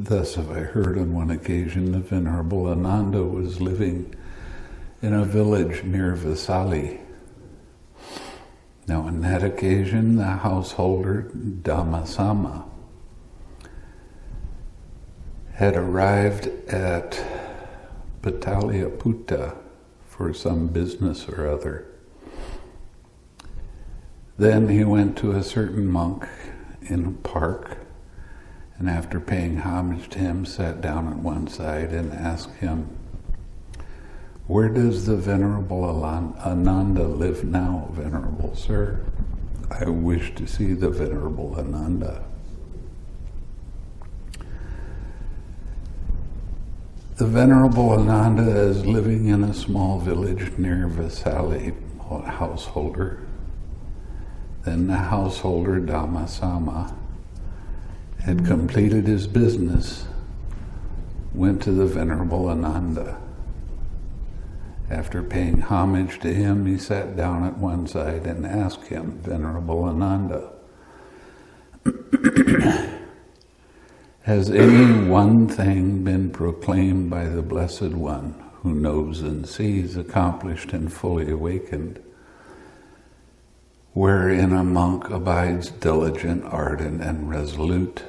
Thus have I heard on one occasion the Venerable Ananda was living in a village near Vesali. Now on that occasion, the householder Dhamma had arrived at Pataliaputta for some business or other. Then he went to a certain monk in a park, and after paying homage to him, sat down on one side and asked him, "Where does the Venerable Ananda live now, Venerable Sir? I wish to see the Venerable Ananda." The Venerable Ananda is living in a small village near Vesali, householder. Then the householder Dhamma had completed his business, went to the Venerable Ananda. After paying homage to him, he sat down at one side and asked him, "Venerable Ananda, has any one thing been proclaimed by the Blessed One, who knows and sees, accomplished and fully awakened, wherein a monk abides diligent, ardent, and resolute?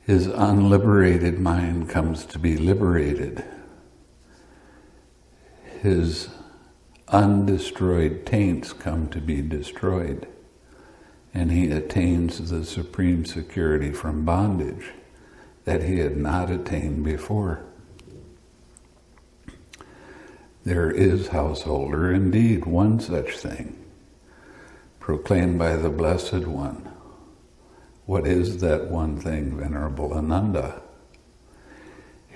His unliberated mind comes to be liberated. His undestroyed taints come to be destroyed, and he attains the supreme security from bondage that he had not attained before." There is, householder, indeed one such thing, proclaimed by the Blessed One. What is that one thing, Venerable Ananda?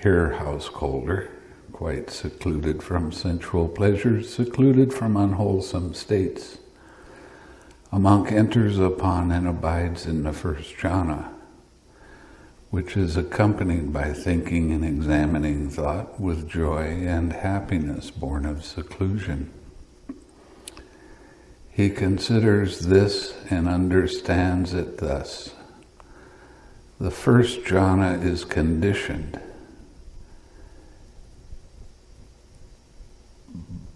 Here, householder, quite secluded from sensual pleasures, secluded from unwholesome states, a monk enters upon and abides in the first jhana, which is accompanied by thinking and examining thought with joy and happiness born of seclusion. He considers this and understands it thus. The first jhana is conditioned,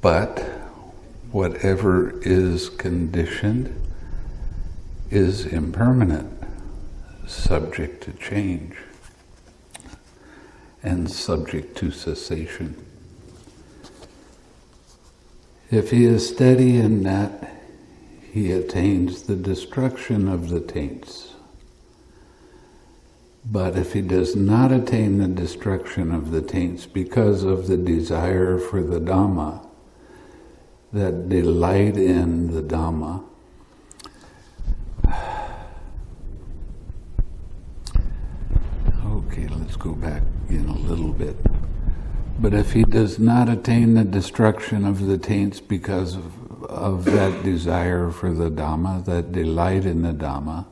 but whatever is conditioned is impermanent, subject to change, and subject to cessation. If he is steady in that, he attains the destruction of the taints. But if he does not attain the destruction of the taints because of the desire for the Dhamma, that delight in the Dhamma, okay, let's go back in a little bit. But if he does not attain the destruction of the taints because of that desire for the Dhamma, that delight in the Dhamma,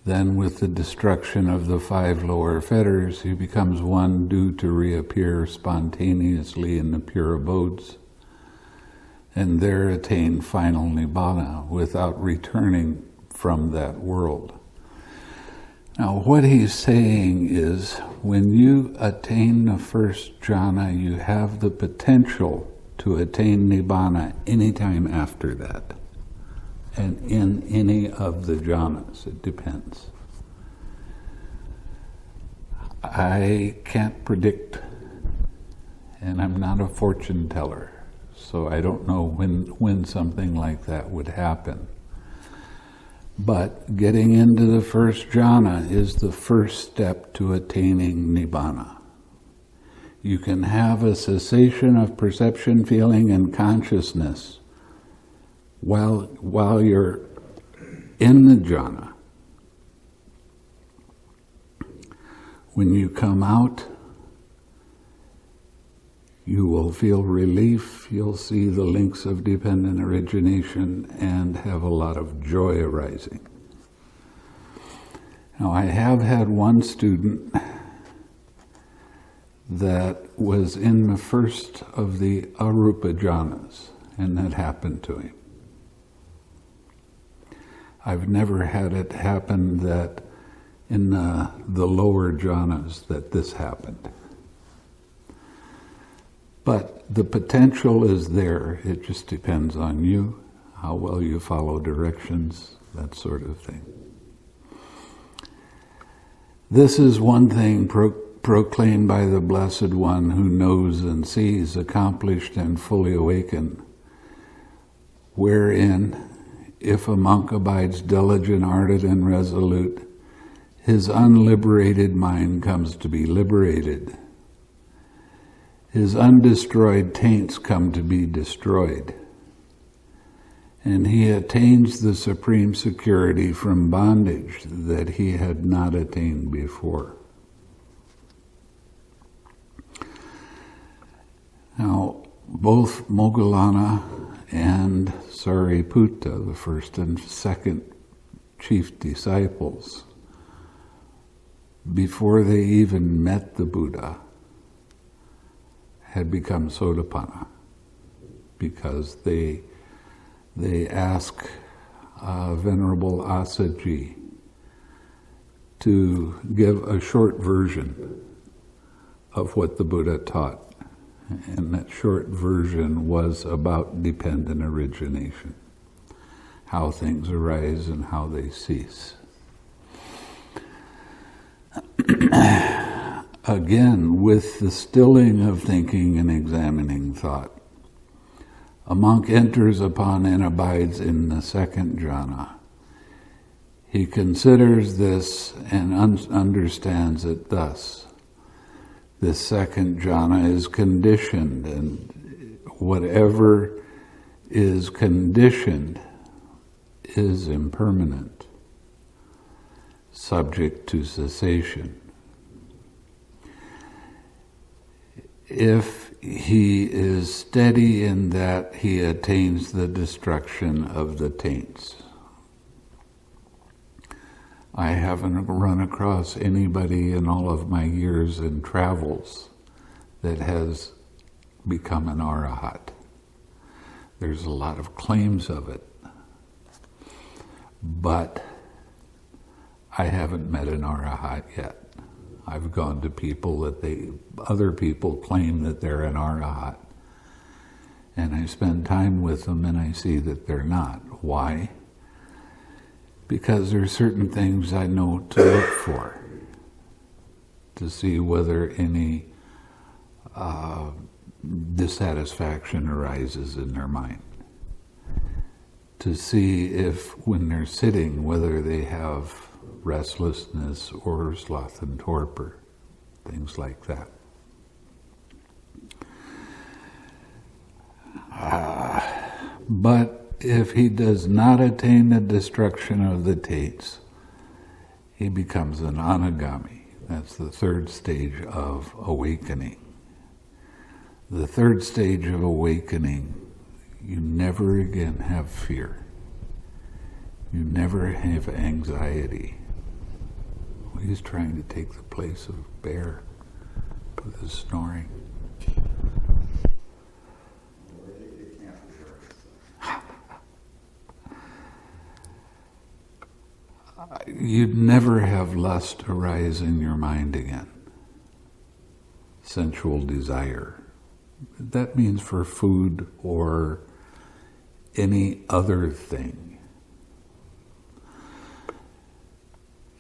then with the destruction of the 5 lower fetters, he becomes one due to reappear spontaneously in the pure abodes, and there attain final Nibbana without returning from that world. Now what he's saying is, when you attain the first jhana, you have the potential to attain Nibbana anytime after that, and in any of the jhanas. It depends. I can't predict, and I'm not a fortune teller, so I don't know when something like that would happen. But getting into the first jhana is the first step to attaining Nibbana. You can have a cessation of perception, feeling, and consciousness while you're in the jhana. When you come out, you will feel relief, you'll see the links of dependent origination, and have a lot of joy arising. Now, I have had one student that was in the first of the arupa jhanas, and that happened to him. I've never had it happen that in the lower jhanas that this happened. But the potential is there. It just depends on you, how well you follow directions, that sort of thing. This is one thing proclaimed by the Blessed One who knows and sees, accomplished and fully awakened, wherein, if a monk abides diligent, ardent, and resolute, his unliberated mind comes to be liberated. His undestroyed taints come to be destroyed, and he attains the supreme security from bondage that he had not attained before. Now, both Moggallana and Sariputta, the first and second chief disciples, before they even met the Buddha, had become Sotapanna, because they ask Venerable Asaji to give a short version of what the Buddha taught. And that short version was about dependent origination, how things arise and how they cease. Again, with the stilling of thinking and examining thought, a monk enters upon and abides in the second jhana. He considers this and understands it thus. This second jhana is conditioned, and whatever is conditioned is impermanent, subject to cessation. If he is steady in that, he attains the destruction of the taints. I haven't run across anybody in all of my years in travels that has become an arahat. There's a lot of claims of it, but I haven't met an arahat yet. I've gone to people that other people claim that they're an arahat, and I spend time with them and I see that they're not. Why? Because there are certain things I know to look for, to see whether any dissatisfaction arises in their mind, to see if when they're sitting, whether they have restlessness or sloth and torpor, things like that. But if he does not attain the destruction of the taints, he becomes an anagami. That's the third stage of awakening. The third stage of awakening, you never again have fear. You never have anxiety. Well, he's trying to take the place of Bear with his snoring. You'd never have lust arise in your mind again. Sensual desire. That means for food or any other thing.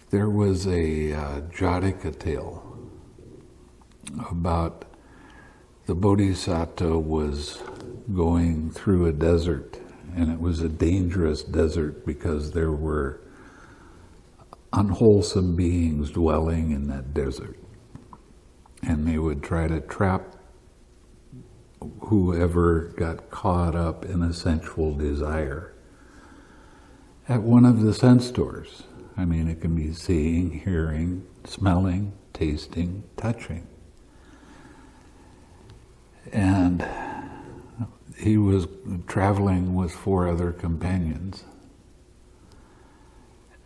There was a Jataka tale about the Bodhisattva was going through a desert, and it was a dangerous desert because there were unwholesome beings dwelling in that desert, and they would try to trap whoever got caught up in a sensual desire at one of the sense doors. I mean, it can be seeing, hearing, smelling, tasting, touching. And he was traveling with 4 other companions,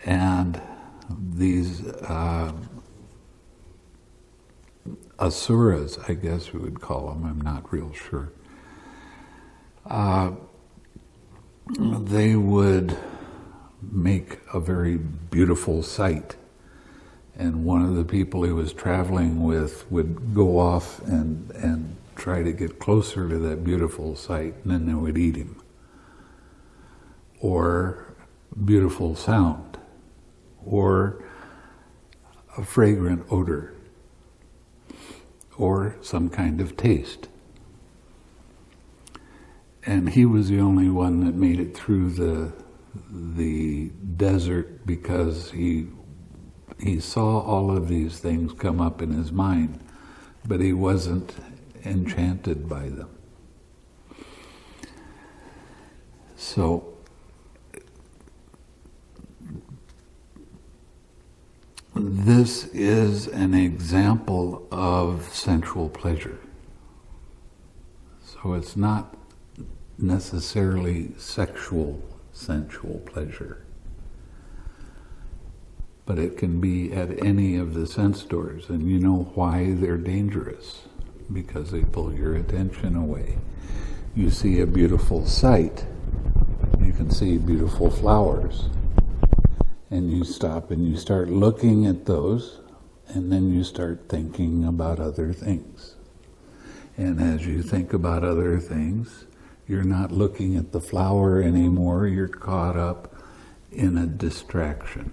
and these asuras, I guess we would call them, I'm not real sure, they would make a very beautiful sight And one of the people he was traveling with would go off and try to get closer to that beautiful sight, and then they would eat him. Or beautiful sound, or a fragrant odor, or some kind of taste. And he was the only one that made it through the desert because he saw all of these things come up in his mind, but he wasn't enchanted by them. So this is an example of sensual pleasure. So it's not necessarily sexual, sensual pleasure, but it can be at any of the sense doors. And you know why they're dangerous? Because they pull your attention away. You see a beautiful sight, you can see beautiful flowers, and you stop and you start looking at those, and then you start thinking about other things. And as you think about other things, you're not looking at the flower anymore, you're caught up in a distraction.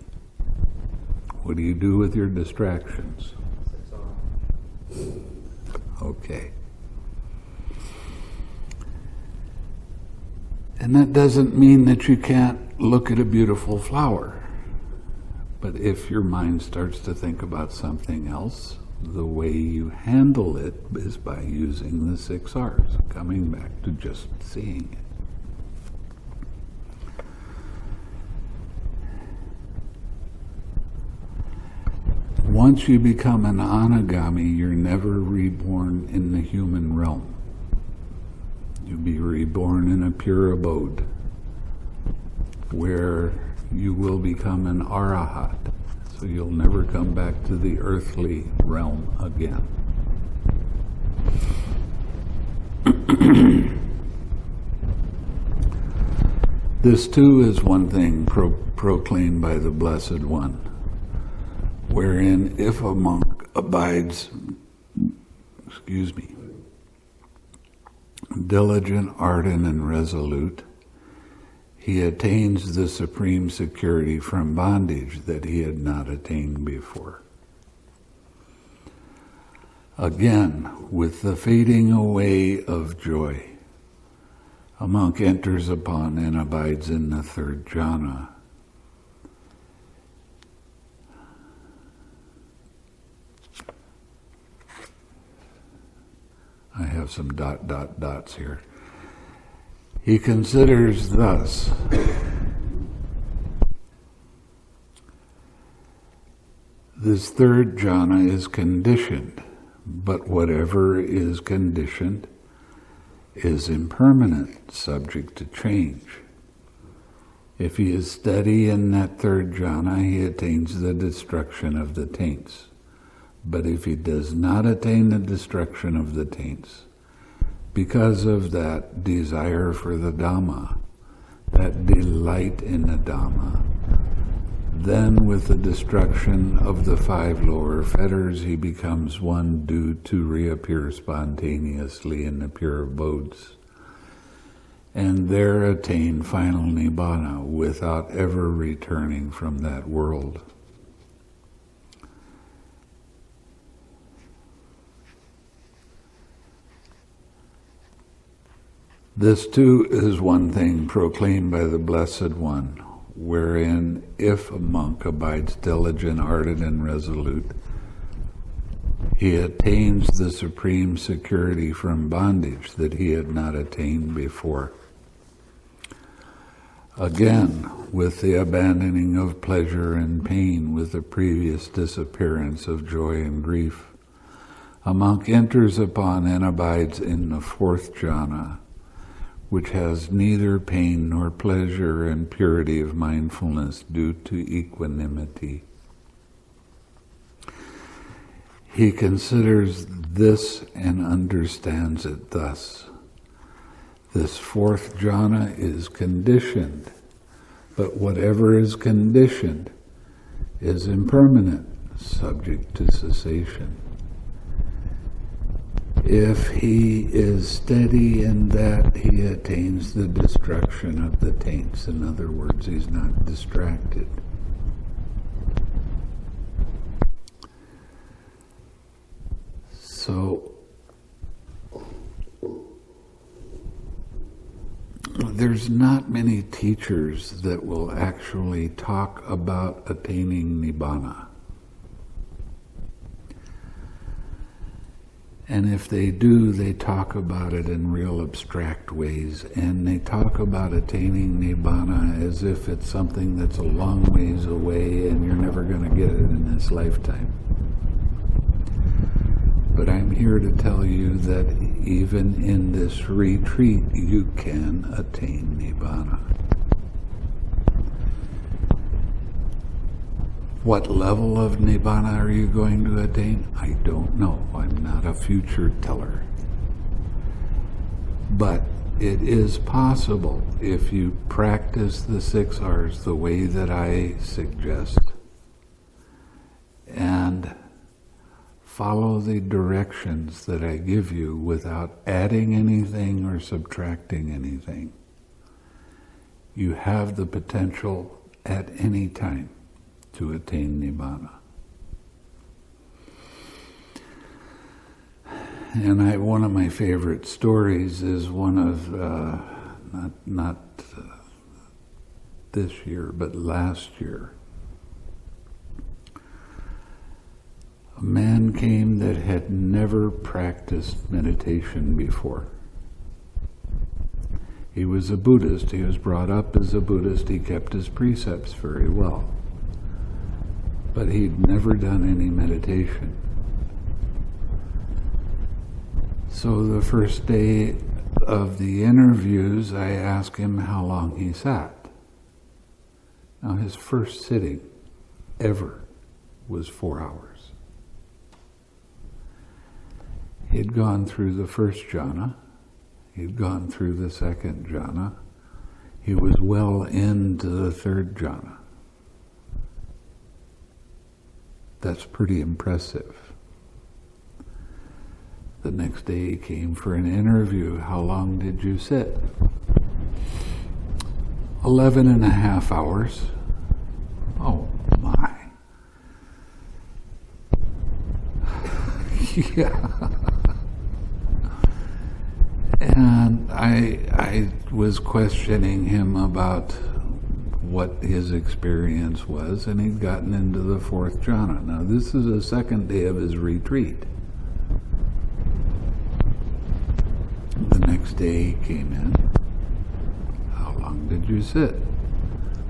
What do you do with your distractions? Okay. And that doesn't mean that you can't look at a beautiful flower. But if your mind starts to think about something else, the way you handle it is by using the 6 R's, coming back to just seeing it. Once you become an anagami, you're never reborn in the human realm. You'll be reborn in a pure abode, where you will become an arahat. So you'll never come back to the earthly realm again. This too is one thing proclaimed by the Blessed One, wherein if a monk abides, diligent, ardent, and resolute, he attains the supreme security from bondage that he had not attained before. Again, with the fading away of joy, a monk enters upon and abides in the 3rd jhana. I have some dots here. He considers thus: this 3rd jhana is conditioned, but whatever is conditioned is impermanent, subject to change. If he is steady in that 3rd jhana, he attains the destruction of the taints. But if he does not attain the destruction of the taints, because of that desire for the Dhamma, that delight in the Dhamma, then with the destruction of the 5 lower fetters, he becomes one due to reappear spontaneously in the pure abodes, and there attain final Nibbana without ever returning from that world. This too is one thing proclaimed by the Blessed One, wherein if a monk abides diligent, ardent, and resolute, he attains the supreme security from bondage that he had not attained before. Again, with the abandoning of pleasure and pain, with the previous disappearance of joy and grief, a monk enters upon and abides in the 4th jhana, which has neither pain nor pleasure, and purity of mindfulness due to equanimity. He considers this and understands it thus: this 4th jhana is conditioned, but whatever is conditioned is impermanent, subject to cessation. If he is steady in that, he attains the destruction of the taints. In other words, he's not distracted. So, there's not many teachers that will actually talk about attaining Nibbana. And if they do, they talk about it in real abstract ways, and they talk about attaining Nibbana as if it's something that's a long ways away and you're never going to get it in this lifetime. But I'm here to tell you that even in this retreat, you can attain Nibbana. What level of Nibbana are you going to attain? I don't know. I'm not a future teller. But it is possible if you practice the 6 R's the way that I suggest and follow the directions that I give you without adding anything or subtracting anything. You have the potential at any time to attain Nibbana. And one of my favorite stories is one of, not this year, but last year. A man came that had never practiced meditation before. He was a Buddhist. He was brought up as a Buddhist. He kept his precepts very well. But he'd never done any meditation. So the first day of the interviews, I asked him how long he sat. Now his first sitting ever was 4 hours. He'd gone through the first jhana, he'd gone through the second jhana, he was well into the third jhana. That's pretty impressive. The next day he came for an interview. How long did you sit? 11.5 hours. Oh my. Yeah. And I was questioning him about what his experience was, and he'd gotten into the 4th jhana. Now this is the second day of his retreat. The next day he came in. How long did you sit?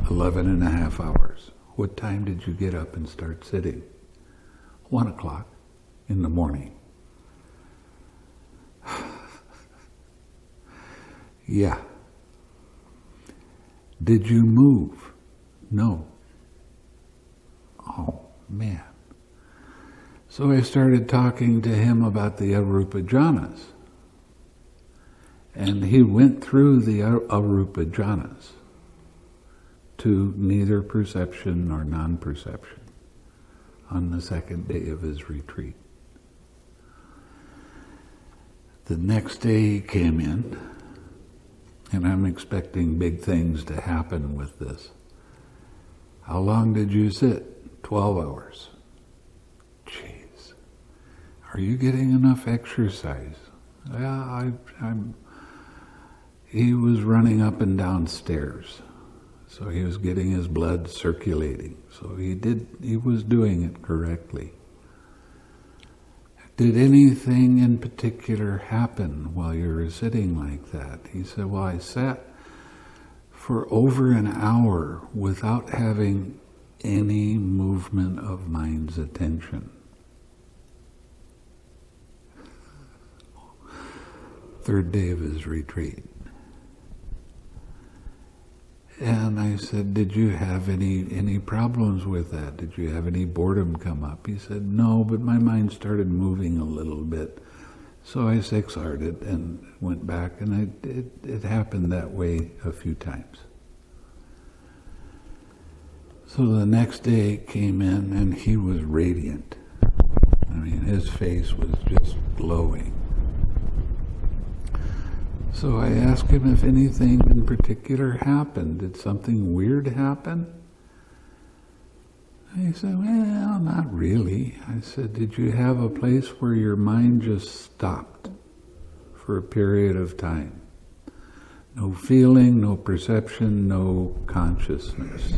11.5 hours. What time did you get up and start sitting? 1 o'clock in the morning. Yeah. Did you move? No. Oh, man. So I started talking to him about the arupa jhanas. And he went through the arupa jhanas to neither perception nor non-perception on the second day of his retreat. The next day he came in, and I'm expecting big things to happen with this. How long did you sit? 12 hours. Jeez. Are you getting enough exercise? Yeah, he was running up and down stairs. So he was getting his blood circulating. So he was doing it correctly. Did anything in particular happen while you were sitting like that? He said, well, I sat for over an hour without having any movement of mind's attention. Third day of his retreat. And I said, did you have any problems with that? Did you have any boredom come up? He said, no, but my mind started moving a little bit. So I 6R'd it and went back, and it happened that way a few times. So the next day came in and he was radiant. I mean, his face was just glowing. So I asked him if anything in particular happened. Did something weird happen? And he said, well, not really. I said, did you have a place where your mind just stopped for a period of time? No feeling, no perception, no consciousness.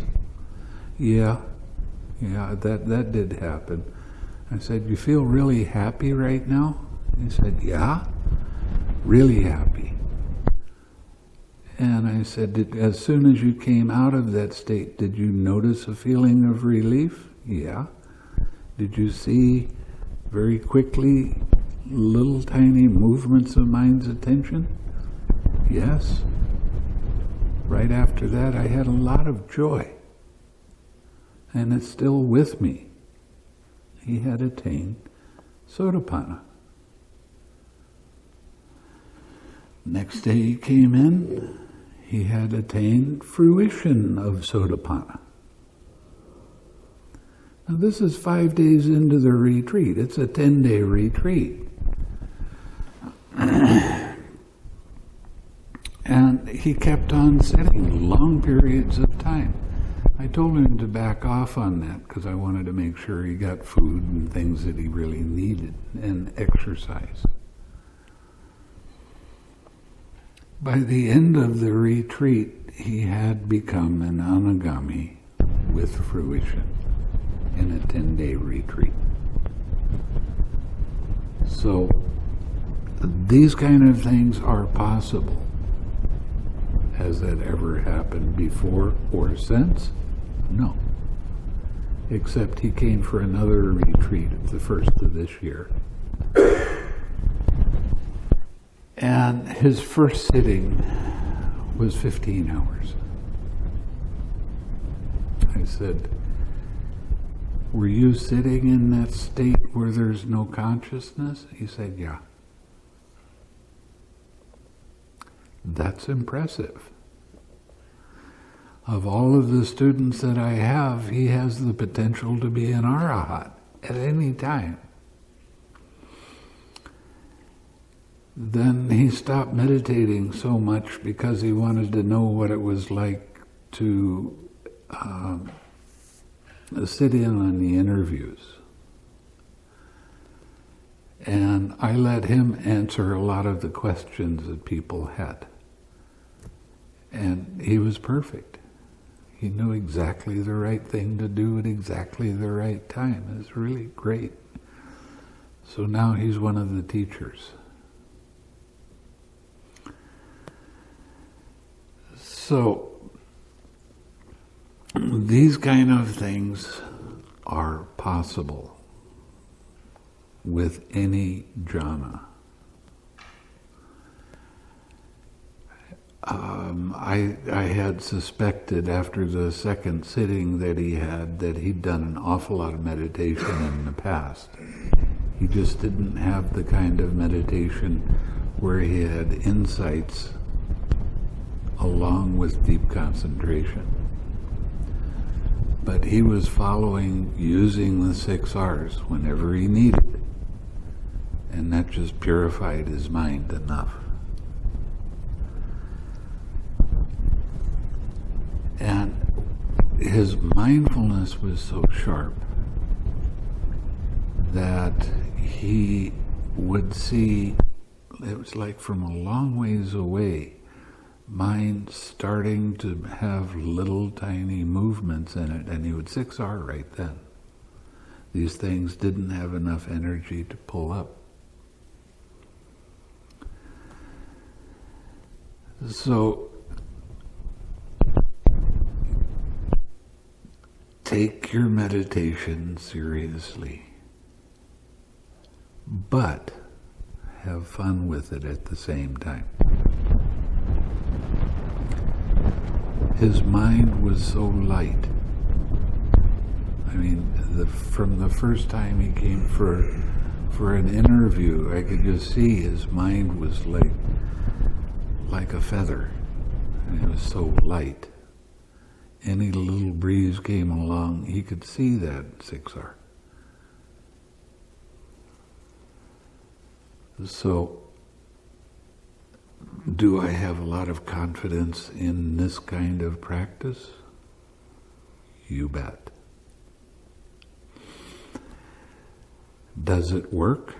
Yeah, that did happen. I said, you feel really happy right now? He said, yeah, really happy. And I said, as soon as you came out of that state, did you notice a feeling of relief? Yeah. Did you see very quickly little tiny movements of mind's attention? Yes. Right after that, I had a lot of joy. And it's still with me. He had attained Sotapanna. Next day he came in, he had attained fruition of Sotapanna. Now this is 5 days into the retreat. It's a 10-day retreat. And he kept on sitting long periods of time. I told him to back off on that because I wanted to make sure he got food and things that he really needed and exercise. By the end of the retreat, he had become an anagami with fruition in a 10-day retreat. So these kind of things are possible. Has that ever happened before or since? No. Except he came for another retreat at the first of this year. And his first sitting was 15 hours. I said, were you sitting in that state where there's no consciousness? He said, yeah. That's impressive. Of all of the students that I have, he has the potential to be an arahat at any time. Then he stopped meditating so much because he wanted to know what it was like to sit in on the interviews. And I let him answer a lot of the questions that people had. And he was perfect. He knew exactly the right thing to do at exactly the right time. It was really great. So now he's one of the teachers. So these kind of things are possible with any jhana. I had suspected after the second sitting that he'd done an awful lot of meditation in the past. He just didn't have the kind of meditation where he had insights along with deep concentration. But he was following, using the 6 R's whenever he needed. And that just purified his mind enough. And his mindfulness was so sharp that he would see, it was like from a long ways away, mind starting to have little tiny movements in it, and he would 6R right then. These things didn't have enough energy to pull up. So take your meditation seriously, but have fun with it at the same time. His mind was so light. I mean, from the first time he came for an interview, I could just see his mind was like a feather. And it was so light. any little breeze came along, he could see that 6R. So, do I have a lot of confidence in this kind of practice? You bet. Does it work?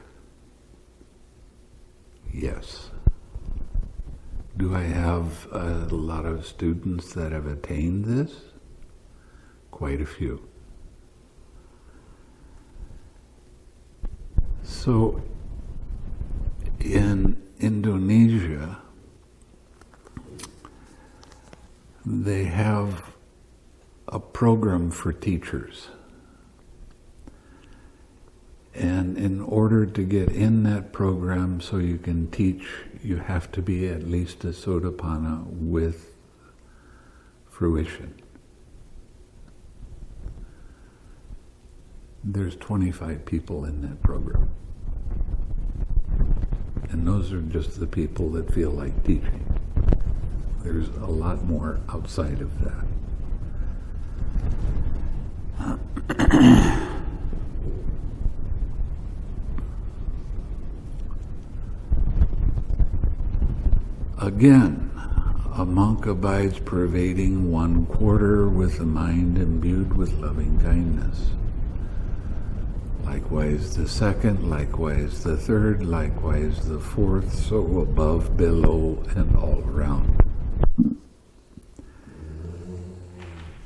Yes. Do I have a lot of students that have attained this? Quite a few. So, in Indonesia, they have a program for teachers. And in order to get in that program so you can teach, you have to be at least a Sotapanna with fruition. There's 25 people in that program. And those are just the people that feel like teaching. There's a lot more outside of that. Again, a monk abides pervading 1/4 with a mind imbued with loving kindness. Likewise the second, likewise the third, likewise the fourth, so above, below, and all around.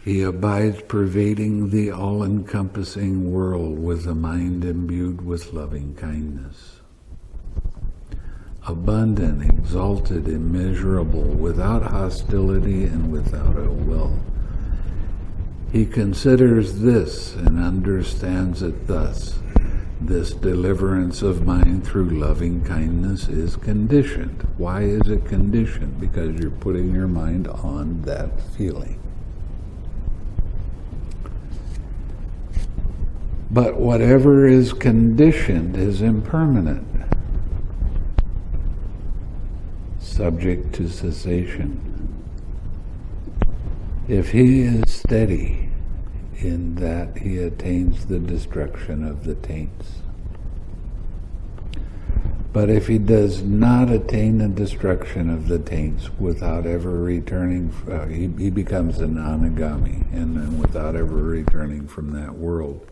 He abides pervading the all-encompassing world with a mind imbued with loving kindness. Abundant, exalted, immeasurable, without hostility and without ill will. He considers this and understands it thus. This deliverance of mind through loving kindness is conditioned. Why is it conditioned? Because you're putting your mind on that feeling. But whatever is conditioned is impermanent, subject to cessation. If he is steady in that, he attains the destruction of the taints. But if he does not attain the destruction of the taints without ever returning, he becomes an anagami, and then without ever returning from that world,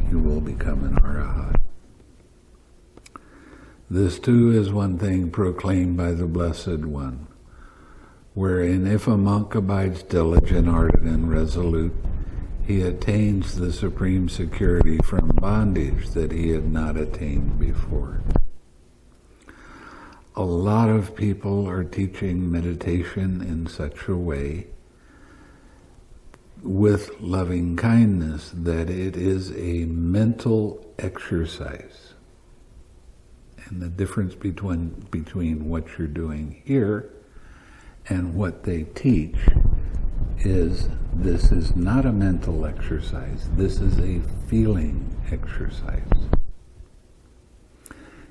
he will become an arahat. This too is one thing proclaimed by the Blessed One, wherein if a monk abides diligent, ardent, and resolute, he attains the supreme security from bondage that he had not attained before. A lot of people are teaching meditation in such a way with loving kindness that it is a mental exercise. And the difference between what you're doing here and what they teach is this is not a mental exercise, this is a feeling exercise.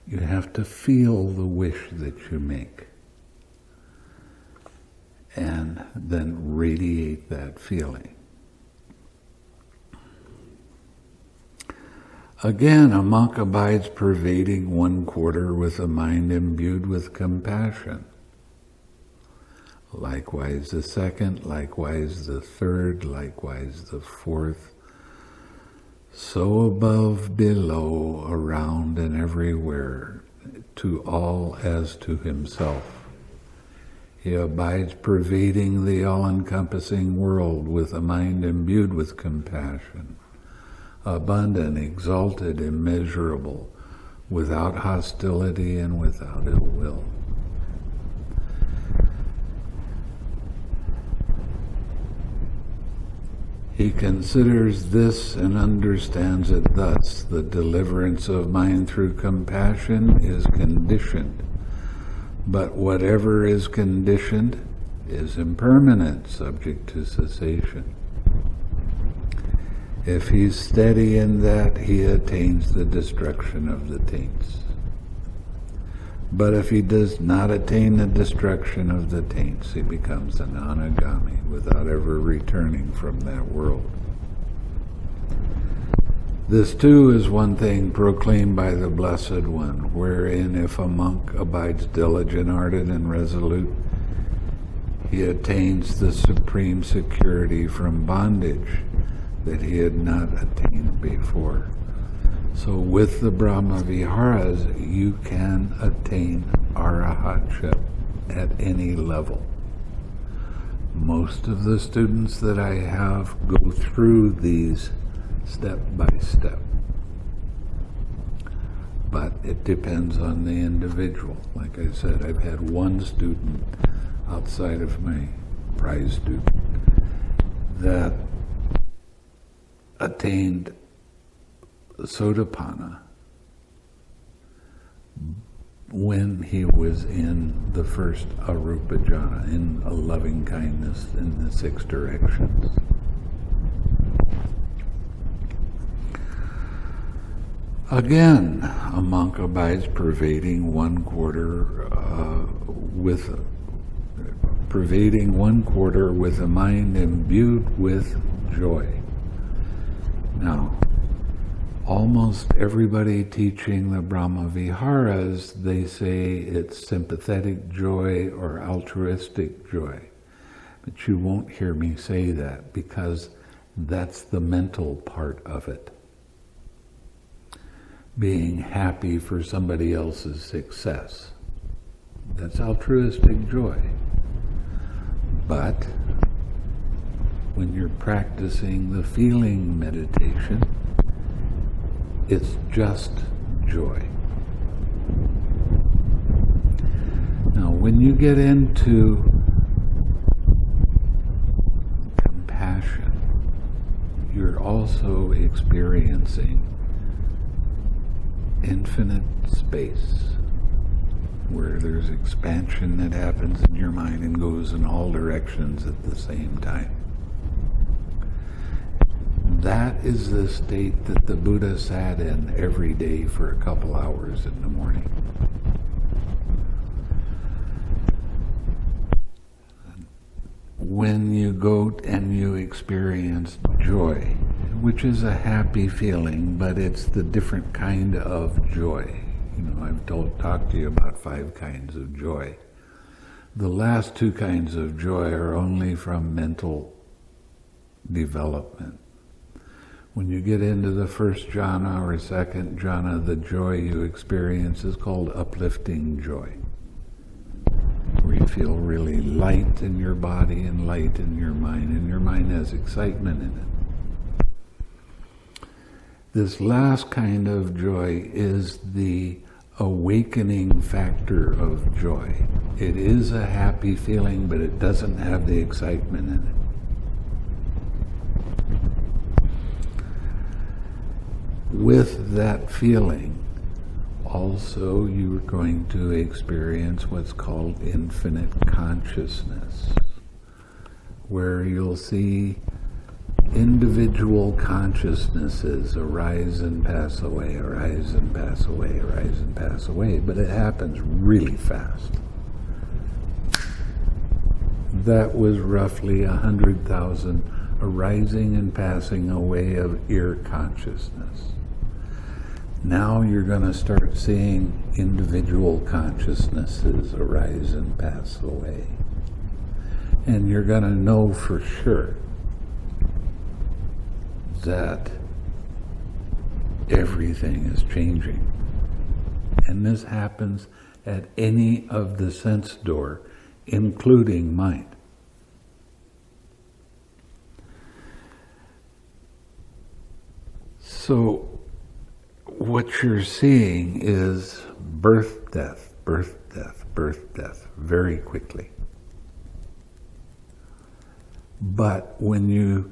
You have to feel the wish that you make and then radiate that feeling. Again, a monk abides pervading 1/4 with a mind imbued with compassion. Likewise the second, likewise the third, likewise the fourth, so above, below, around, and everywhere, to all as to himself. He abides pervading the all-encompassing world with a mind imbued with compassion, abundant, exalted, immeasurable, without hostility and without ill will. He considers this and understands it thus. The deliverance of mind through compassion is conditioned, but whatever is conditioned is impermanent, subject to cessation. If he's steady in that, he attains the destruction of the taints. But if he does not attain the destruction of the taints, he becomes an anagami without ever returning from that world. This too is one thing proclaimed by the Blessed One, wherein if a monk abides diligent, ardent, and resolute, he attains the supreme security from bondage that he had not attained before. So with the Brahmaviharas, you can attain arahatship at any level. Most of the students that I have go through these step by step. But it depends on the individual. Like I said, I've had one student outside of my prize student that attained Sotapanna when he was in the first arupa jhana, in a loving kindness in the 6 directions. Again, a monk abides pervading one quarter with a mind imbued with joy. Now, almost everybody teaching the Brahmaviharas, they say it's sympathetic joy or altruistic joy. But you won't hear me say that because that's the mental part of it. Being happy for somebody else's success. That's altruistic joy. But when you're practicing the feeling meditation, it's just joy. Now, when you get into compassion, you're also experiencing infinite space, where there's expansion that happens in your mind and goes in all directions at the same time. That is the state that the Buddha sat in every day for a couple hours in the morning. When you go and you experience joy, which is a happy feeling, but it's the different kind of joy. You know, I've talked to you about 5 kinds of joy. The last 2 kinds of joy are only from mental development. When you get into the first jhana or second jhana, the joy you experience is called uplifting joy, where you feel really light in your body and light in your mind, and your mind has excitement in it. This last kind of joy is the awakening factor of joy. It is a happy feeling, but it doesn't have the excitement in it. With that feeling, also you're going to experience what's called infinite consciousness, where you'll see individual consciousnesses arise and pass away, arise and pass away, arise and pass away, but it happens really fast. That was roughly 100,000 arising and passing away of ear consciousness. Now you're going to start seeing individual consciousnesses arise and pass away. And you're going to know for sure that everything is changing. And this happens at any of the sense door, including mind. So what you're seeing is birth, death, birth, death, birth, death, very quickly. But when you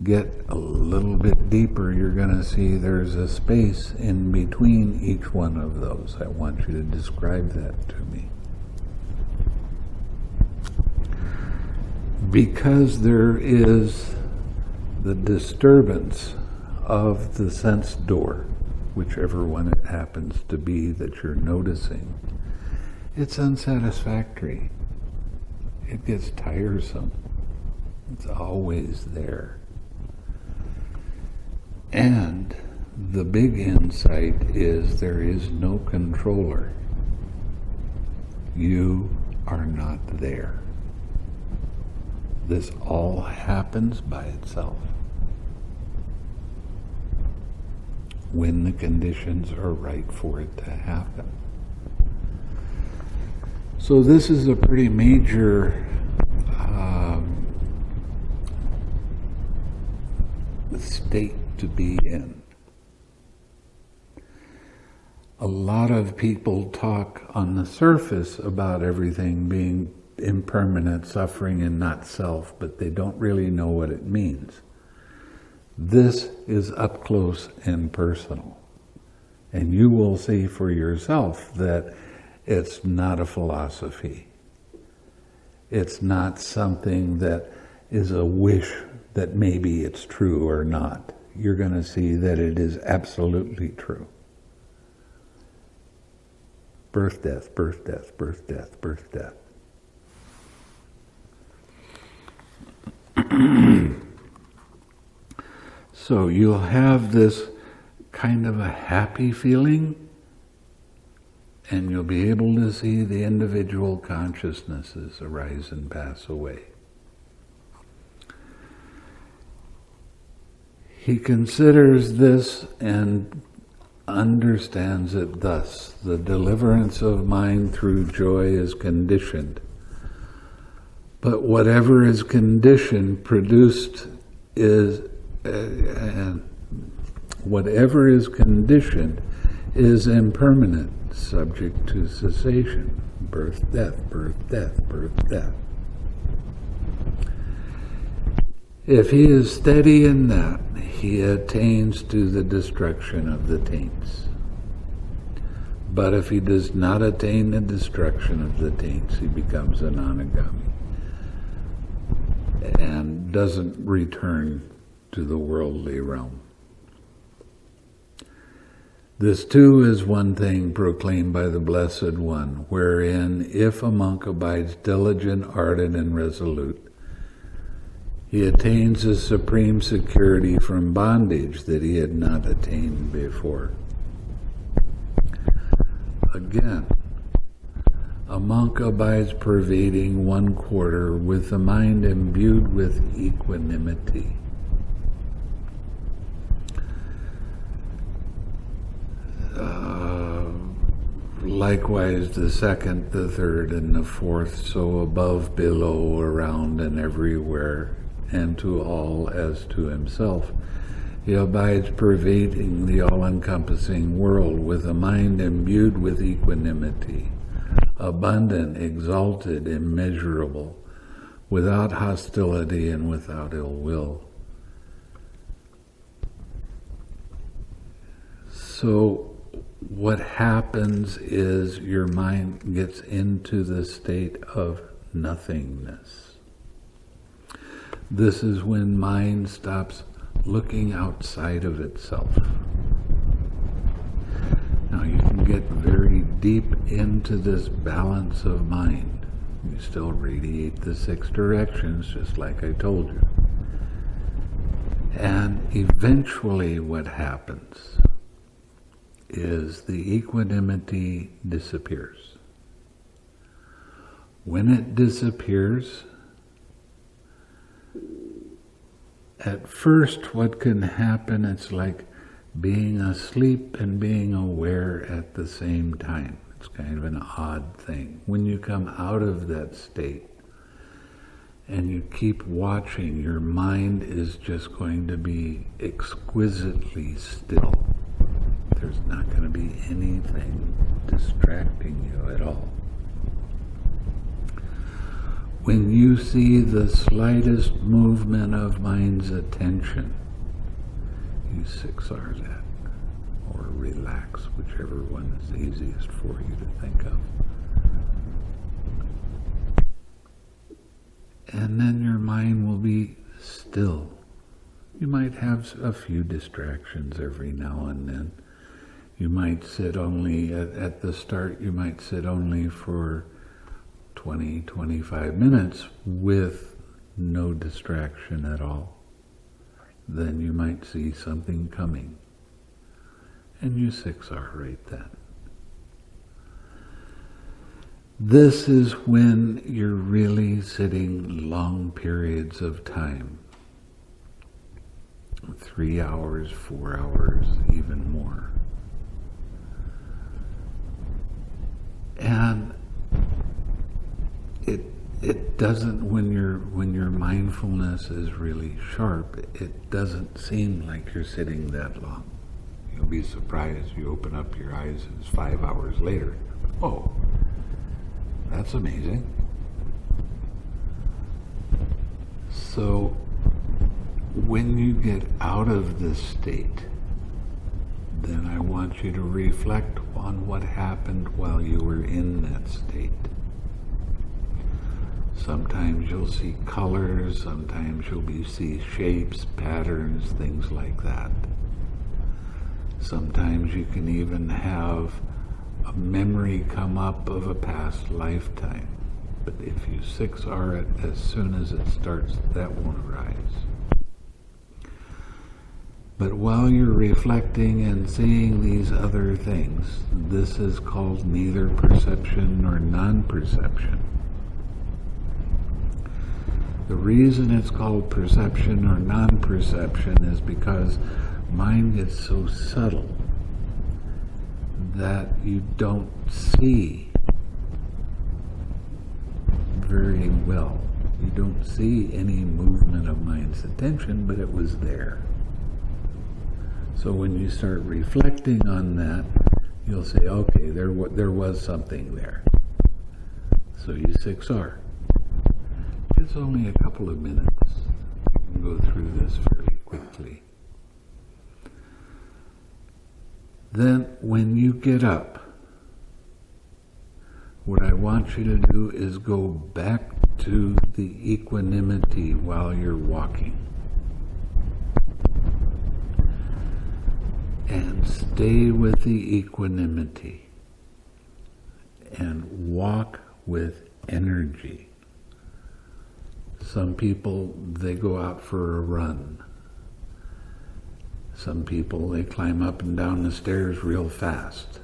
get a little bit deeper, you're going to see there's a space in between each one of those. I want you to describe that to me. Because there is the disturbance of the sense door, whichever one it happens to be that you're noticing, it's unsatisfactory. It gets tiresome. It's always there. And the big insight is there is no controller. You are not there. This all happens by itself when the conditions are right for it to happen. So this is a pretty major state to be in. A lot of people talk on the surface about everything being impermanent, suffering, and not self, but they don't really know what it means. This is up close and personal. And you will see for yourself that it's not a philosophy. It's not something that is a wish that maybe it's true or not. You're going to see that it is absolutely true. Birth, death, birth, death, birth, death, birth, death. So you'll have this kind of a happy feeling, and you'll be able to see the individual consciousnesses arise and pass away. He considers this and understands it thus: the deliverance of mind through joy is conditioned, but whatever is conditioned produced is, whatever is conditioned is impermanent, subject to cessation. Birth, death, birth, death, birth, death. If he is steady in that, he attains to the destruction of the taints. But if he does not attain the destruction of the taints, he becomes an anagami and doesn't return to the worldly realm. This too is one thing proclaimed by the Blessed One, wherein if a monk abides diligent, ardent, and resolute, he attains a supreme security from bondage that he had not attained before. Again, a monk abides pervading one quarter with the mind imbued with equanimity. Likewise, the second, the third, and the fourth, so above, below, around, and everywhere, and to all as to himself. He abides pervading the all-encompassing world with a mind imbued with equanimity, abundant, exalted, immeasurable, without hostility and without ill will. So what happens is your mind gets into the state of nothingness. This is when mind stops looking outside of itself. Now you can get very deep into this balance of mind. You still radiate the 6 directions, just like I told you. And eventually what happens is the equanimity disappears. When it disappears, at first what can happen, it's like being asleep and being aware at the same time. It's kind of an odd thing. When you come out of that state and you keep watching, your mind is just going to be exquisitely still. There's not going to be anything distracting you at all. When you see the slightest movement of mind's attention, you 6 R's at, or relax, whichever one is easiest for you to think of. And then your mind will be still. You might have a few distractions every now and then. You might sit only, at the start, you might sit only for 20, 25 minutes with no distraction at all. Then you might see something coming, and you 6R right then. This is when you're really sitting long periods of time. 3 hours, 4 hours, even more. And it doesn't, when your mindfulness is really sharp, it doesn't seem like you're sitting that long. You'll be surprised. You open up your eyes and it's 5 hours later. Oh, that's amazing. So when you get out of this state, then I want you to reflect on what happened while you were in that state. Sometimes you'll see colors, sometimes you'll see shapes, patterns, things like that. Sometimes you can even have a memory come up of a past lifetime. But if you 6R it as soon as it starts, that won't arise. But while you're reflecting and seeing these other things, this is called neither perception nor non-perception. The reason it's called perception or non-perception is because mind gets so subtle that you don't see very well. You don't see any movement of mind's attention, but it was there. So when you start reflecting on that, you'll say, okay, there was something there. So you 6R. It's only a couple of minutes. You can go through this fairly quickly. Then when you get up, what I want you to do is go back to the equanimity while you're walking. And stay with the equanimity. And walk with energy. Some people, they go out for a run. Some people, they climb up and down the stairs real fast.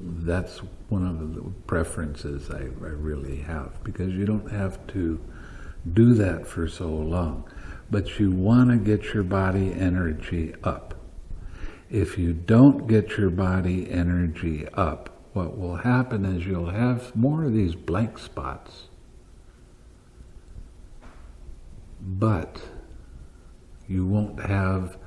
That's one of the preferences I really have, because you don't have to do that for so long. But you want to get your body energy up. If you don't get your body energy up, what will happen is you'll have more of these blank spots. But you won't have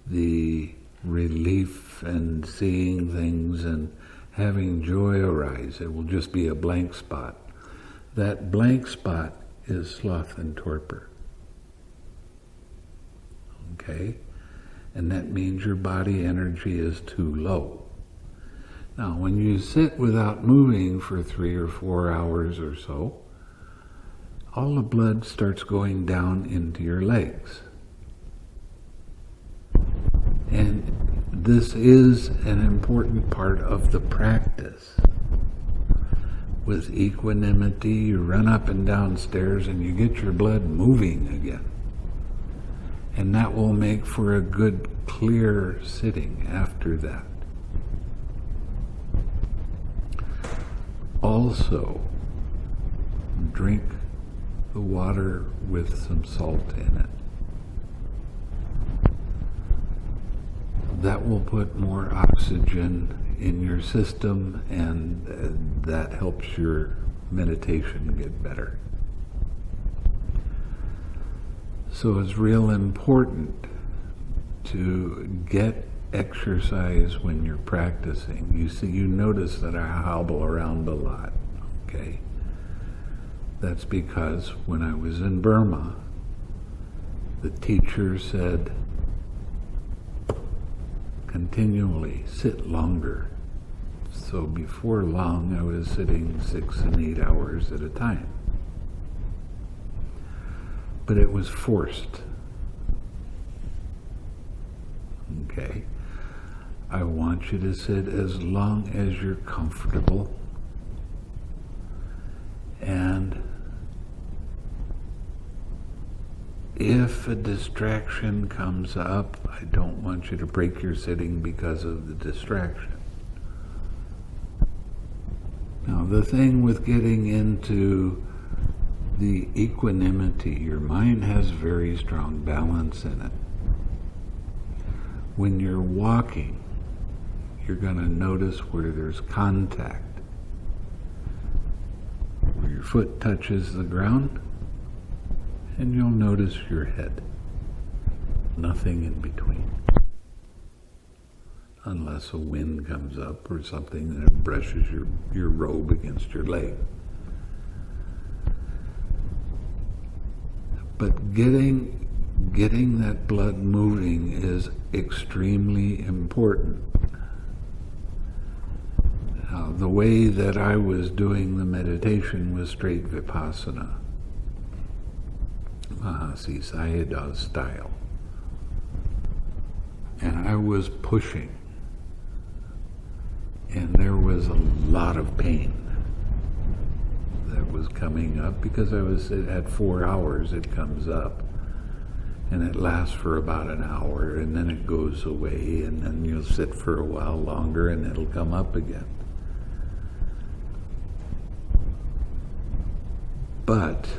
the relief and seeing things and having joy arise. It will just be a blank spot. That blank spot is sloth and torpor. Okay? And that means your body energy is too low. Now, when you sit without moving for 3 or 4 hours or so, all the blood starts going down into your legs. And this is an important part of the practice. With equanimity, you run up and down stairs and you get your blood moving again. And that will make for a good, clear sitting after that. Also, drink the water with some salt in it. That will put more oxygen in your system, and that helps your meditation get better. So it's real important to get exercise when you're practicing. You notice that I hobble around a lot, okay? That's because when I was in Burma, the teacher said, continually sit longer. So before long, I was sitting 6 and 8 hours at a time. But it was forced. Okay. I want you to sit as long as you're comfortable. And if a distraction comes up, I don't want you to break your sitting because of the distraction. Now, the thing with getting into the equanimity, your mind has very strong balance in it. When you're walking, you're going to notice where there's contact, where your foot touches the ground, and you'll notice your head. Nothing in between. Unless a wind comes up or something that brushes your robe against your leg. But getting that blood moving is extremely important. Now, the way that I was doing the meditation was straight Vipassana, Mahasi Sayadaw style. And I was pushing. And there was a lot of pain that was coming up because I was at 4 hours it comes up. And it lasts for about an hour, and then it goes away, and then you'll sit for a while longer, and it'll come up again. But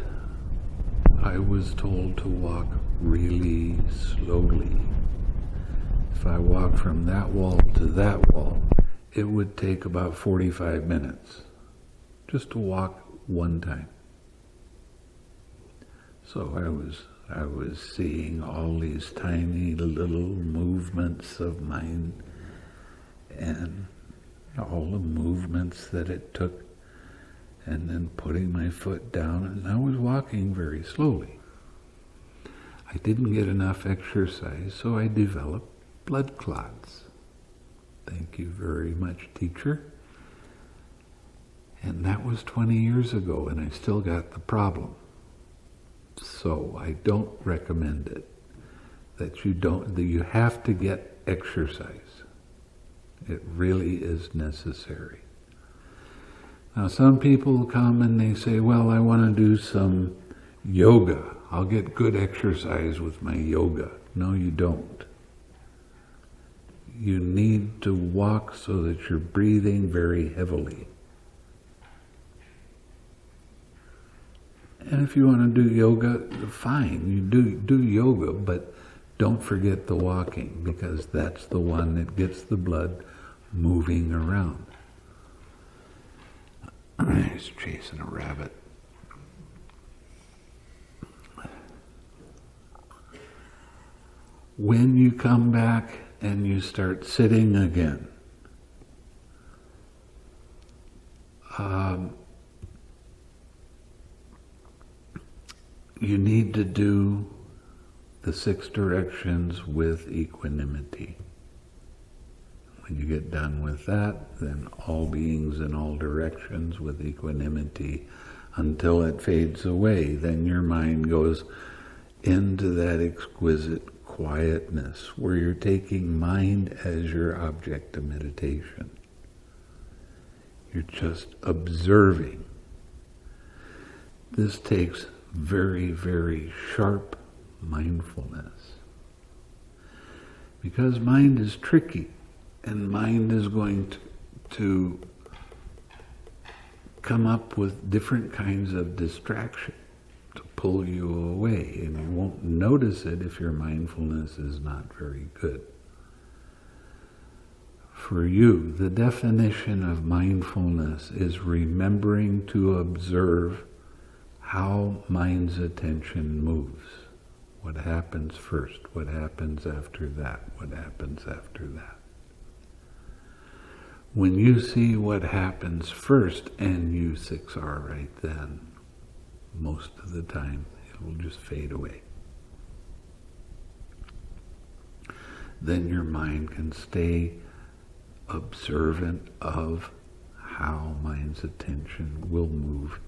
I was told to walk really slowly. If I walked from that wall to that wall, it would take about 45 minutes just to walk one time. So I was seeing all these tiny little movements of mind and all the movements that it took, and then putting my foot down, and I was walking very slowly. I didn't get enough exercise, so I developed blood clots. Thank you very much, teacher. And that was 20 years ago, and I still got the problem. So I don't recommend it. That you have to get exercise. It really is necessary. Now, some people come and they say, well, I want to do some yoga. I'll get good exercise with my yoga. No, you don't. You need to walk so that you're breathing very heavily. And if you want to do yoga, fine, you do yoga, but don't forget the walking, because that's the one that gets the blood moving around. He's chasing a rabbit. When you come back and you start sitting again, you need to do the 6 directions with equanimity. When you get done with that, then all beings in all directions with equanimity until it fades away. Then your mind goes into that exquisite quietness where you're taking mind as your object of meditation. You're just observing. This takes very, very sharp mindfulness. Because mind is tricky, and mind is going to come up with different kinds of distraction to pull you away, and you won't notice it if your mindfulness is not very good. For you, the definition of mindfulness is remembering to observe how mind's attention moves. What happens first? What happens after that? What happens after that? When you see what happens first and you 6R right then, most of the time it will just fade away. Then your mind can stay observant of how mind's attention will move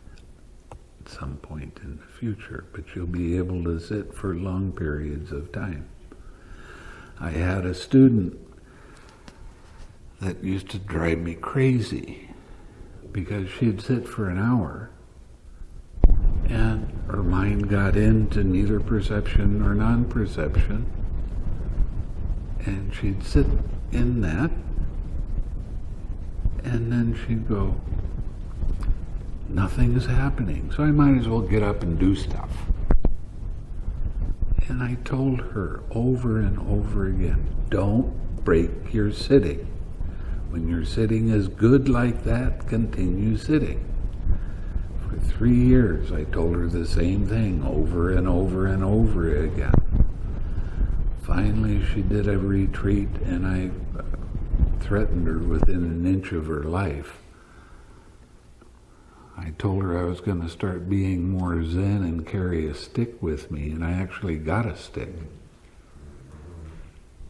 at some point in the future, but you'll be able to sit for long periods of time. I had a student that used to drive me crazy, because she'd sit for an hour and her mind got into neither perception nor non-perception, and she'd sit in that, and then she'd go, nothing is happening, so I might as well get up and do stuff. And I told her over and over again, don't break your sitting. When your sitting is good like that, continue sitting. For 3 years, I told her the same thing over and over and over again. Finally, she did a retreat, and I threatened her within an inch of her life. I told her I was going to start being more zen and carry a stick with me, and I actually got a stick.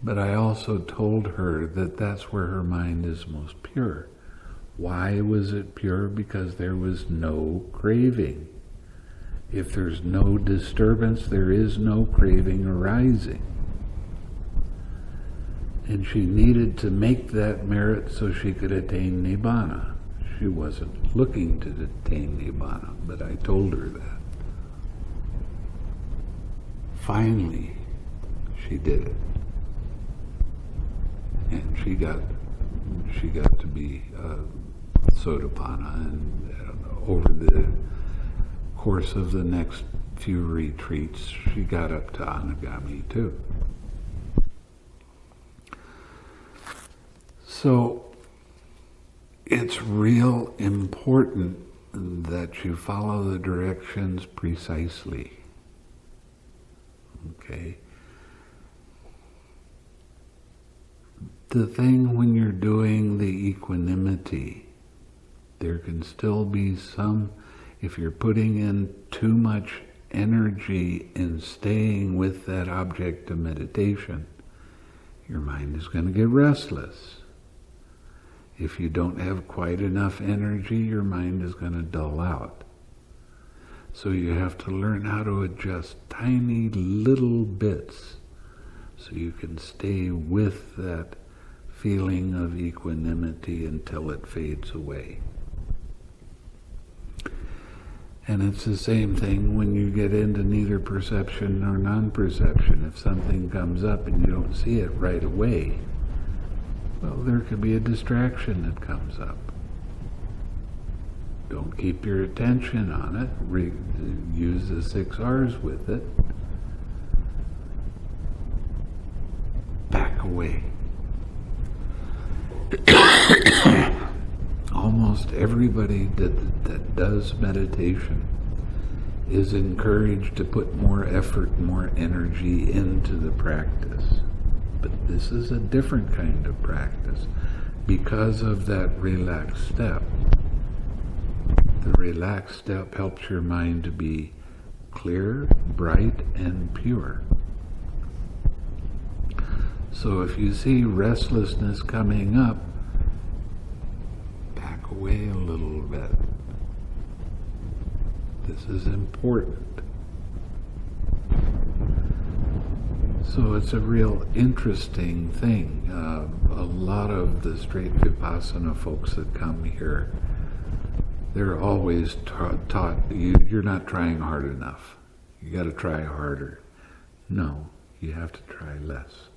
But I also told her that that's where her mind is most pure. Why was it pure? Because there was no craving. If there's no disturbance, there is no craving arising. And she needed to make that merit so she could attain Nibbana. She wasn't looking to attain Nibbana, but I told her that. Finally, she did it. And she got to be Sotapanna, and over the course of the next few retreats, she got up to Anagami too. So it's real important that you follow the directions precisely. Okay? The thing when you're doing the equanimity, there can still be some, if you're putting in too much energy in staying with that object of meditation, your mind is going to get restless. If you don't have quite enough energy, your mind is going to dull out. So you have to learn how to adjust tiny little bits so you can stay with that feeling of equanimity until it fades away. And it's the same thing when you get into neither perception nor non-perception. If something comes up and you don't see it right away, well, there could be a distraction that comes up. Don't keep your attention on it. Use the 6 R's with it. Back away. Almost everybody that does meditation is encouraged to put more effort, more energy into the practice. But this is a different kind of practice because of that relaxed step. The relaxed step helps your mind to be clear, bright, and pure. So if you see restlessness coming up, back away a little bit. This is important. So it's a real interesting thing. A lot of the straight Vipassana folks that come here, they're always taught, you're not trying hard enough. You got to try harder. No, you have to try less.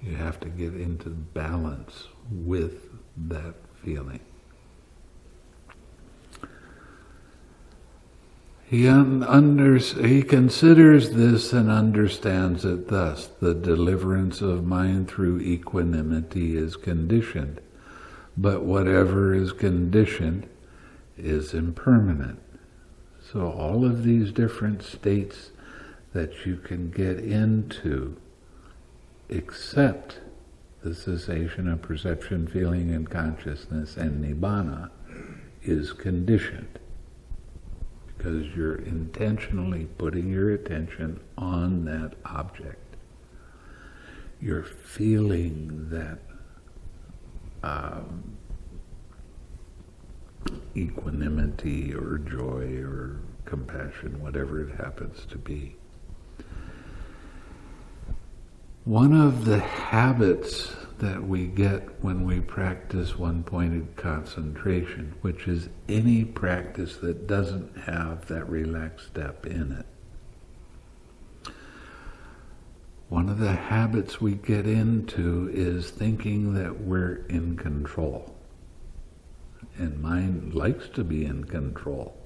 You have to get into balance with that feeling. He considers this and understands it thus: the deliverance of mind through equanimity is conditioned, but whatever is conditioned is impermanent. So all of these different states that you can get into, except the cessation of perception, feeling, and consciousness and Nibbana, is conditioned. Because you're intentionally putting your attention on that object. You're feeling that equanimity or joy or compassion, whatever it happens to be. One of the habits that we get when we practice one-pointed concentration, which is any practice that doesn't have that relaxed step in it. One of the habits we get into is thinking that we're in control. And mind likes to be in control,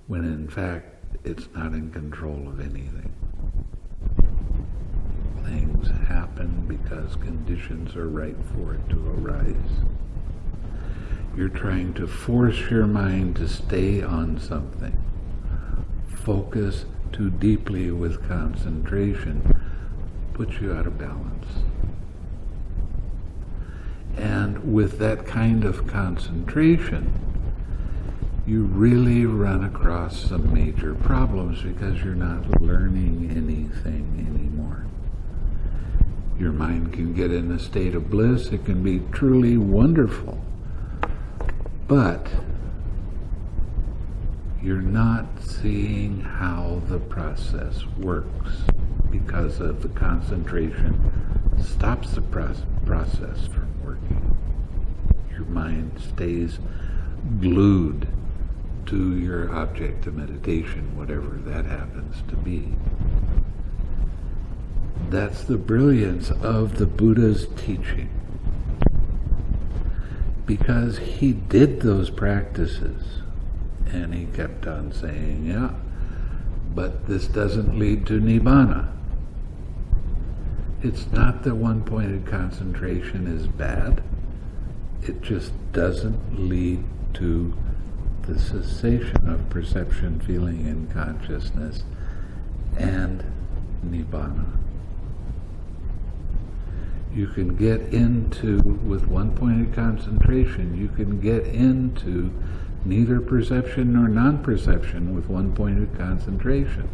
when in fact it's not in control of anything. Things happen because conditions are right for it to arise. You're trying to force your mind to stay on something. Focus too deeply with concentration puts you out of balance. And with that kind of concentration, you really run across some major problems because you're not learning anything anymore. Your mind can get in a state of bliss. It can be truly wonderful. But you're not seeing how the process works because of the concentration stops the process from working. Your mind stays glued to your object of meditation, whatever that happens to be. That's the brilliance of the Buddha's teaching. Because he did those practices, and he kept on saying, yeah, but this doesn't lead to Nibbana. It's not that one-pointed concentration is bad. It just doesn't lead to the cessation of perception, feeling, and consciousness, and Nibbana. You can get into, with one-pointed concentration, you can get into neither perception nor non-perception with one-pointed concentration.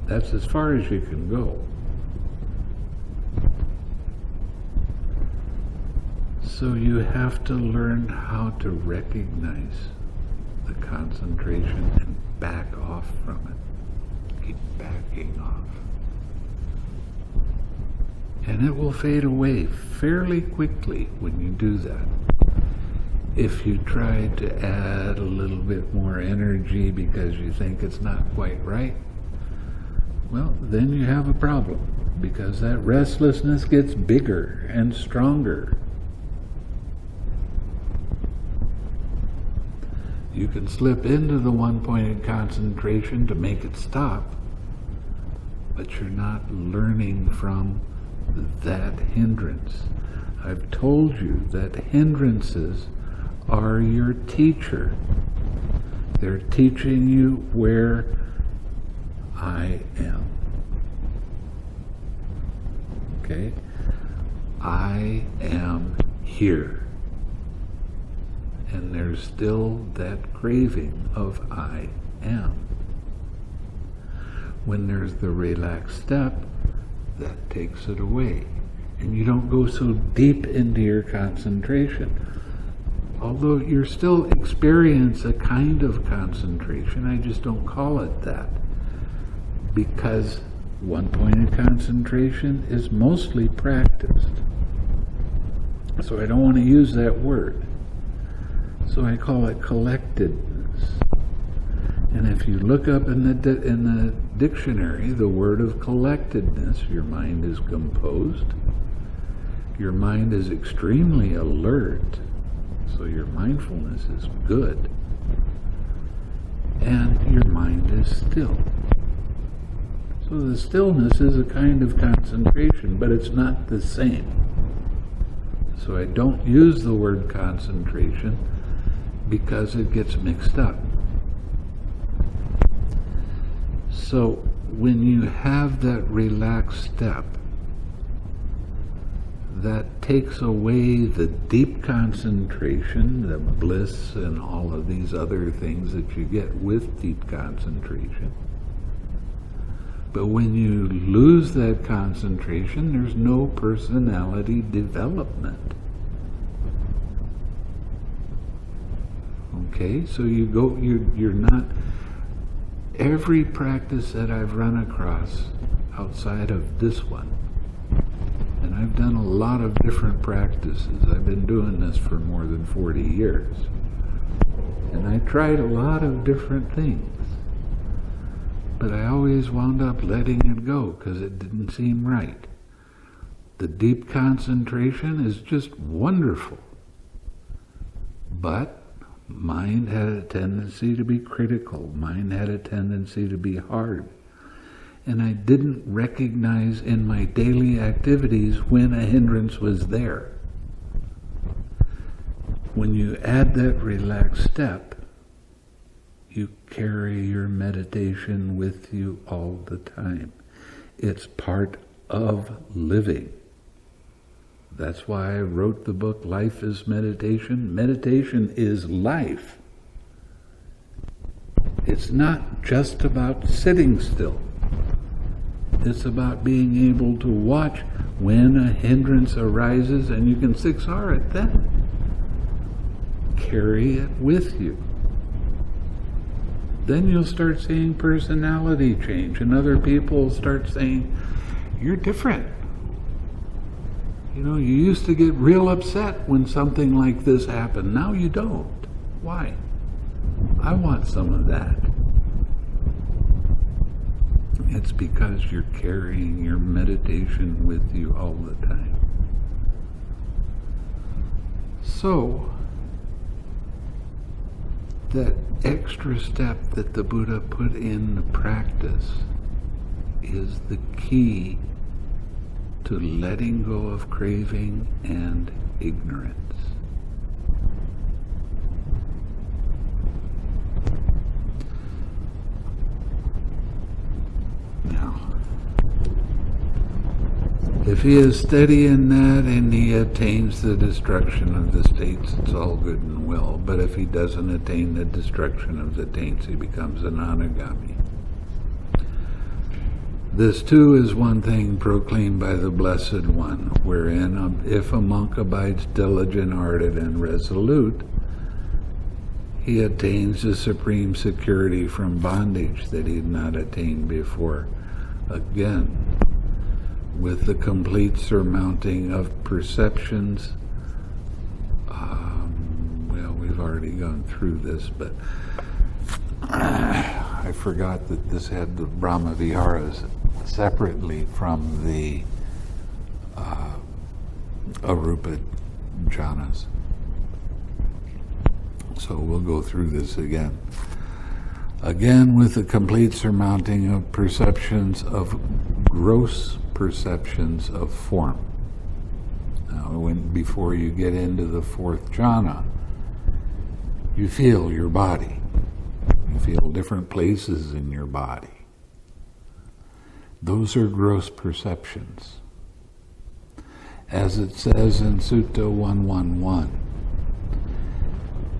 That's as far as you can go. So you have to learn how to recognize the concentration and back off from it. Keep backing off. And it will fade away fairly quickly when you do that. If you try to add a little bit more energy because you think it's not quite right, well, then you have a problem, because that restlessness gets bigger and stronger. You can slip into the one-pointed concentration to make it stop, but you're not learning from that hindrance. I've told you that hindrances are your teacher. They're teaching you where I am. Okay? I am here. And there's still that craving of I am. When there's the relaxed step, that takes it away. And you don't go so deep into your concentration. Although you're still experience a kind of concentration, I just don't call it that. Because one-pointed concentration is mostly practiced. So I don't want to use that word. So I call it collectedness. And if you look up in the dictionary the word of collectedness, your mind is composed. Your mind is extremely alert. So your mindfulness is good. And your mind is still. So the stillness is a kind of concentration, but it's not the same. So I don't use the word concentration because it gets mixed up. So when you have that relaxed step, that takes away the deep concentration, the bliss, and all of these other things that you get with deep concentration. But when you lose that concentration, there's no personality development. Okay, so you're not, every practice that I've run across outside of this one, and I've done a lot of different practices. I've been doing this for more than 40 years. And I tried a lot of different things. But I always wound up letting it go because it didn't seem right. The deep concentration is just wonderful. But mind had a tendency to be critical. Mind had a tendency to be hard. And I didn't recognize in my daily activities when a hindrance was there. When you add that relaxed step, you carry your meditation with you all the time. It's part of living. That's why I wrote the book, Life is Meditation. Meditation is life. It's not just about sitting still. It's about being able to watch when a hindrance arises, and you can 6R it then. Carry it with you. Then you'll start seeing personality change, and other people start saying, you're different. You know, you used to get real upset when something like this happened. Now you don't. Why? I want some of that. It's because you're carrying your meditation with you all the time. So, that extra step that the Buddha put in the practice is the key to letting go of craving and ignorance. Now, if he is steady in that and he attains the destruction of the states, it's all good and well. But if he doesn't attain the destruction of the taints, he becomes an anagami. This too is one thing proclaimed by the Blessed One, wherein if a monk abides diligent, ardent, and resolute, he attains the supreme security from bondage that he had not attained before. Again, with the complete surmounting of perceptions. Well, we've already gone through this, but I forgot that this had the Brahmaviharas separately from the arupa jhanas. So we'll go through this again. Again, with the complete surmounting of perceptions of gross perceptions of form. Now, before you get into the fourth jhana, you feel your body. You feel different places in your body. Those are gross perceptions. As it says in Sutta 111,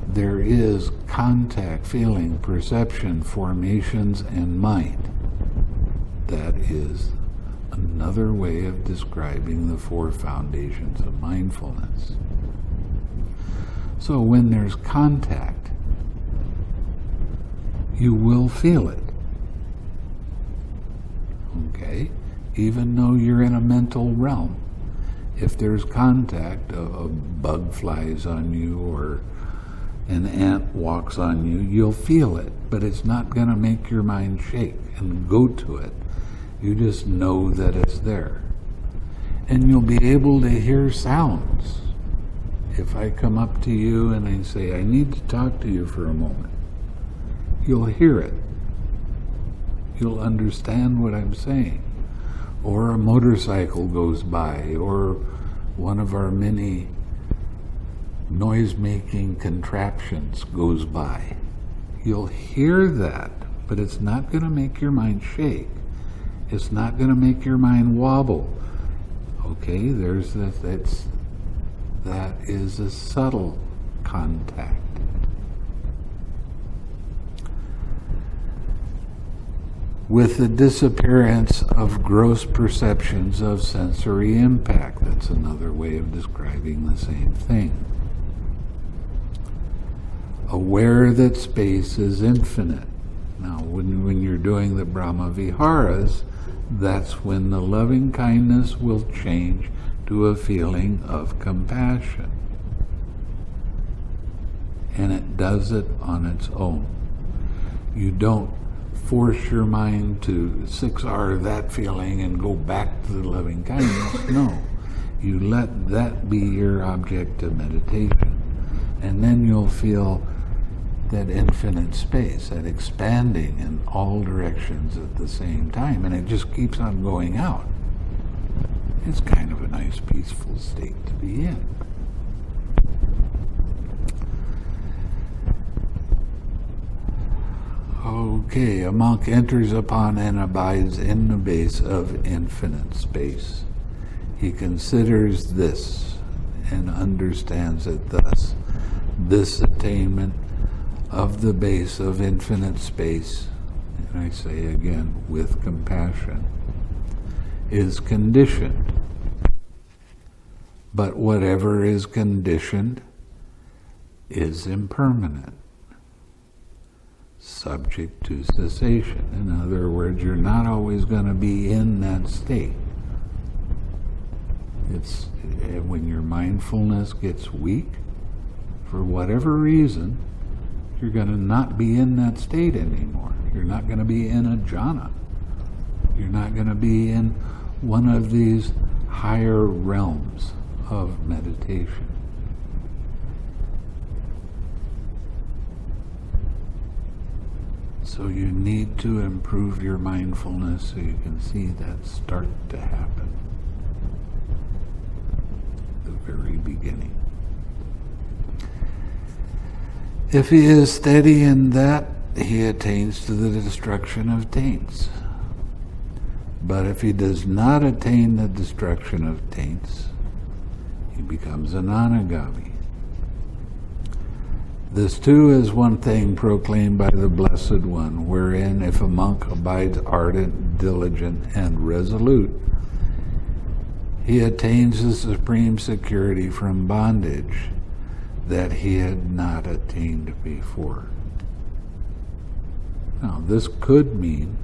there is contact, feeling, perception, formations, and mind. That is another way of describing the four foundations of mindfulness. So when there's contact, you will feel it. Okay? Even though you're in a mental realm. If there's contact, a bug flies on you or an ant walks on you, you'll feel it, but it's not going to make your mind shake and go to it. You just know that it's there. And you'll be able to hear sounds. If I come up to you and I say, I need to talk to you for a moment, you'll hear it. You'll understand what I'm saying. Or a motorcycle goes by, or one of our many noise-making contraptions goes by. You'll hear that, but it's not going to make your mind shake. It's not going to make your mind wobble. Okay, there's that is a subtle contact. With the disappearance of gross perceptions of sensory impact. That's another way of describing the same thing. Aware that space is infinite. Now, when you're doing the Brahmaviharas, that's when the loving kindness will change to a feeling of compassion. And it does it on its own. You don't force your mind to 6R that feeling and go back to the loving kindness. No. You let that be your object of meditation. And then you'll feel that infinite space, that expanding in all directions at the same time. And it just keeps on going out. It's kind of a nice, peaceful state to be in. Okay, a monk enters upon and abides in the base of infinite space. He considers this and understands it thus. This attainment of the base of infinite space, and I say again, with compassion, is conditioned. But whatever is conditioned is impermanent, subject to cessation. In other words, you're not always going to be in that state. It's when your mindfulness gets weak, for whatever reason, you're going to not be in that state anymore. You're not going to be in a jhana. You're not going to be in one of these higher realms of meditation. So you need to improve your mindfulness so you can see that start to happen at the very beginning. If he is steady in that, he attains to the destruction of taints. But if he does not attain the destruction of taints, he becomes an anagami. This too is one thing proclaimed by the Blessed One, wherein if a monk abides ardent, diligent, and resolute, he attains the supreme security from bondage that he had not attained before. Now, this could mean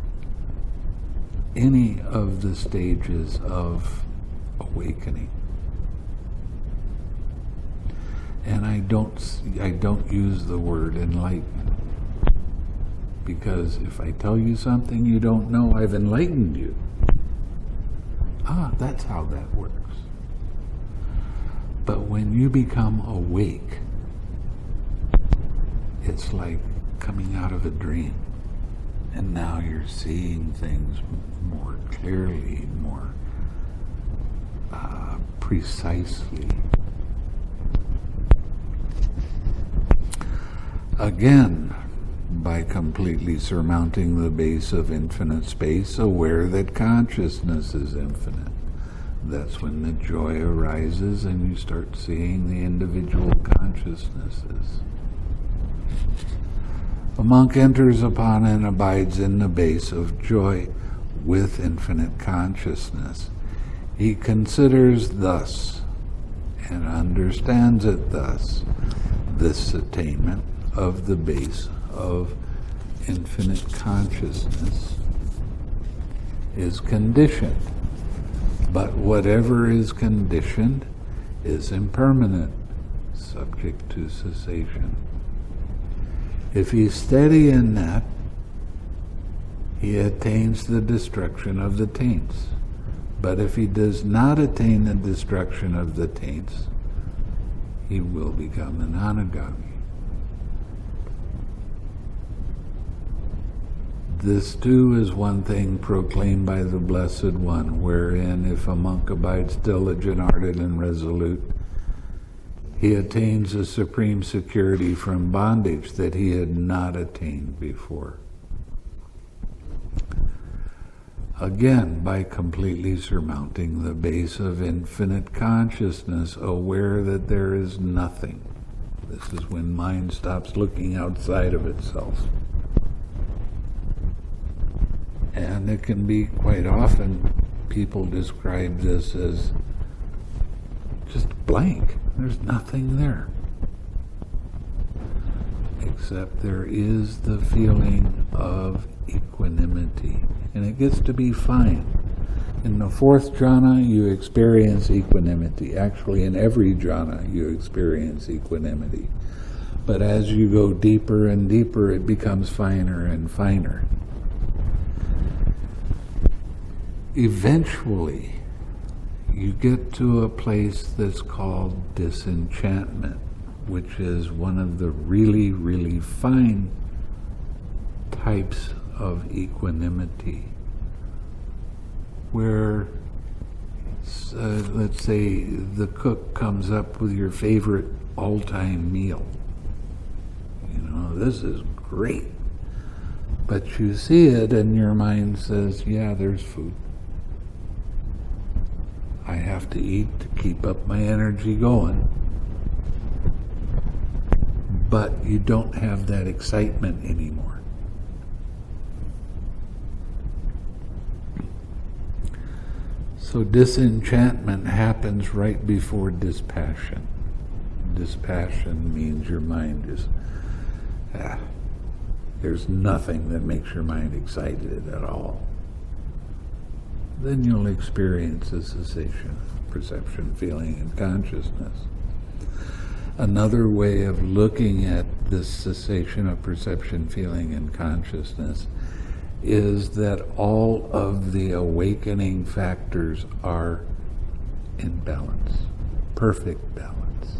any of the stages of awakening. And I don't use the word enlightenment, because if I tell you something you don't know, I've enlightened you. That's how that works. But when you become awake, it's like coming out of a dream, and now you're seeing things more clearly, more precisely. Again, by completely surmounting the base of infinite space, aware that consciousness is infinite. That's when the joy arises and you start seeing the individual consciousnesses. A monk enters upon and abides in the base of joy with infinite consciousness. He considers thus and understands it thus. This attainment of the base of infinite consciousness is conditioned. But whatever is conditioned is impermanent, subject to cessation. If he's steady in that, he attains the destruction of the taints. But if he does not attain the destruction of the taints, he will become an anagami. This too is one thing proclaimed by the Blessed One, wherein if a monk abides diligent, ardent, and resolute, he attains a supreme security from bondage that he had not attained before. Again, by completely surmounting the base of infinite consciousness, aware that there is nothing. This is when mind stops looking outside of itself. And it can be quite often, people describe this as just blank. There's nothing there. Except there is the feeling of equanimity. And it gets to be fine. In the fourth jhana, you experience equanimity. Actually, in every jhana, you experience equanimity. But as you go deeper and deeper, it becomes finer and finer. Eventually, you get to a place that's called disenchantment, which is one of the really, really fine types of equanimity, where, let's say, the cook comes up with your favorite all-time meal. You know, this is great. But you see it and your mind says, yeah, there's food. I have to eat to keep up my energy going. But you don't have that excitement anymore. So disenchantment happens right before dispassion. Dispassion means your mind is, there's nothing that makes your mind excited at all. Then you'll experience a cessation of perception, feeling, and consciousness. Another way of looking at this cessation of perception, feeling, and consciousness is that all of the awakening factors are in balance, perfect balance.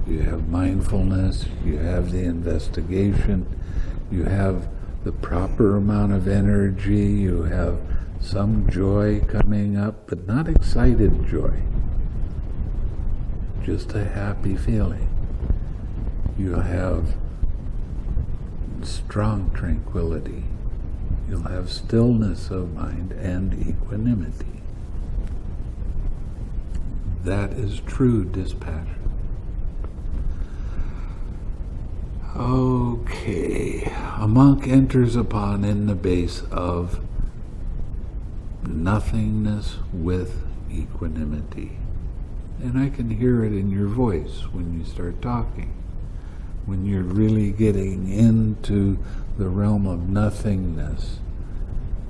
You have mindfulness, you have the investigation, you have the proper amount of energy, you have some joy coming up, but not excited joy. Just a happy feeling. You have strong tranquility. You'll have stillness of mind and equanimity. That is true dispassion. Okay, a monk enters upon in the base of nothingness with equanimity. And I can hear it in your voice when you start talking. When you're really getting into the realm of nothingness.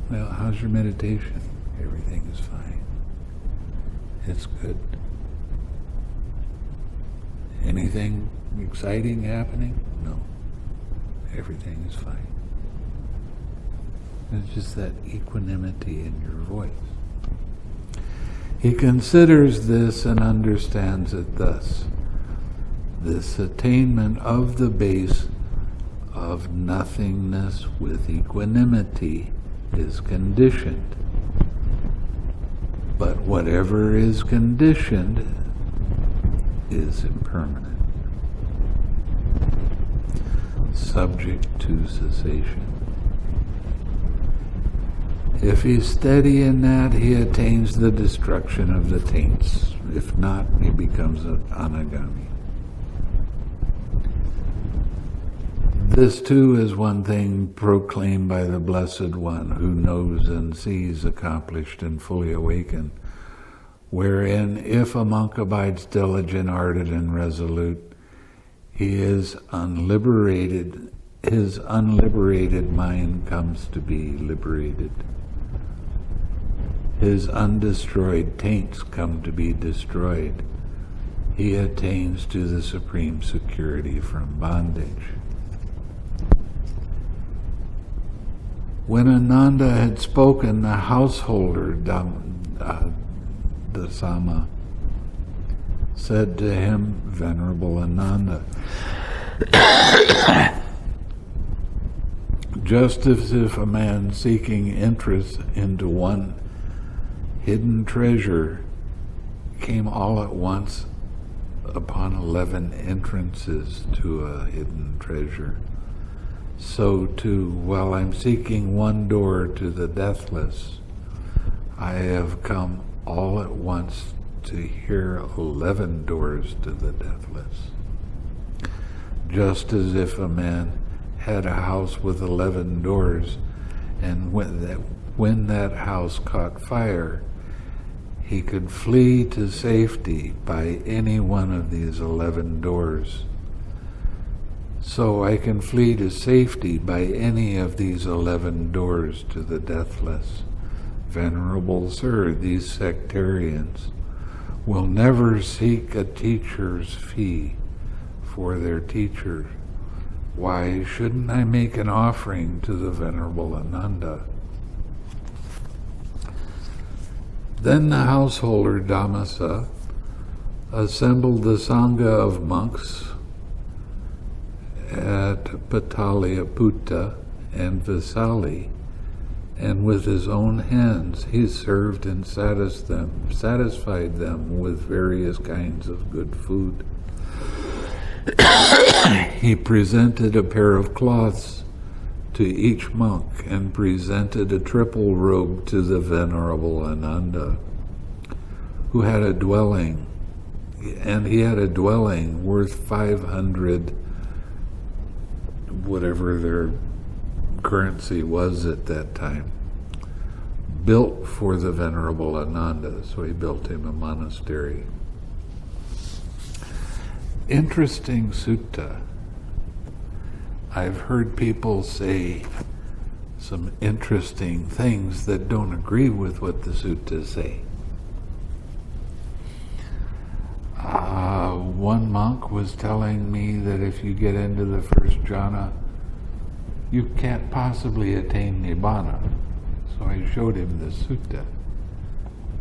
Well, how's your meditation? Everything is fine. It's good. Anything exciting happening? No. Everything is fine. It's just that equanimity in your voice. He considers this and understands it thus. This attainment of the base of nothingness with equanimity is conditioned. But whatever is conditioned is impermanent, subject to cessation. If he's steady in that, he attains the destruction of the taints. If not, he becomes an anagami. This too is one thing proclaimed by the Blessed One, who knows and sees accomplished and fully awakened, wherein if a monk abides diligent, ardent, and resolute, he is unliberated. His unliberated mind comes to be liberated. His undestroyed taints come to be destroyed. He attains to the supreme security from bondage. When Ananda had spoken, the householder, Dhamma, said to him, Venerable Ananda, just as if a man seeking entrance into one hidden treasure came all at once upon 11 entrances to a hidden treasure, so too, while I'm seeking one door to the deathless, I have come all at once to hear 11 doors to the deathless. Just as if a man had a house with 11 doors, and when that house caught fire, he could flee to safety by any one of these 11 doors. So I can flee to safety by any of these 11 doors to the deathless. Venerable Sir, these sectarians will never seek a teacher's fee for their teacher. Why shouldn't I make an offering to the Venerable Ananda? Then the householder Dhammasa assembled the Sangha of monks at Pataliaputta and Vesali, and with his own hands he served and satisfied them with various kinds of good food. He presented a pair of cloths to each monk and presented a triple robe to the Venerable Ananda, who had a dwelling, and he had a dwelling worth 500, whatever their currency was at that time, built for the Venerable Ananda. So he built him a monastery. Interesting sutta. I've heard people say some interesting things that don't agree with what the suttas say. One monk was telling me that if you get into the first jhana, you can't possibly attain Nibbana. So I showed him the sutta.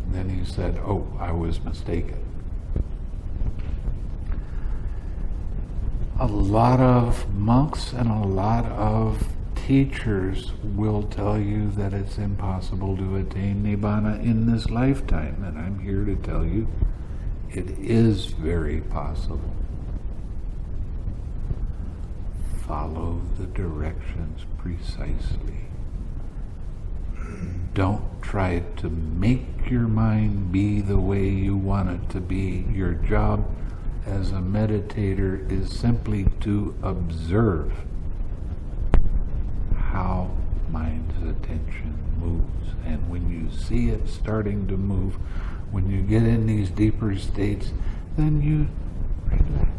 And then he said, "Oh, I was mistaken." A lot of monks and a lot of teachers will tell you that it's impossible to attain Nibbana in this lifetime, and I'm here to tell you it is very possible. Follow the directions precisely. Don't try to make your mind be the way you want it to be. Your job as a meditator is simply to observe how mind's attention moves. And when you see it starting to move, when you get in these deeper states, then you relax.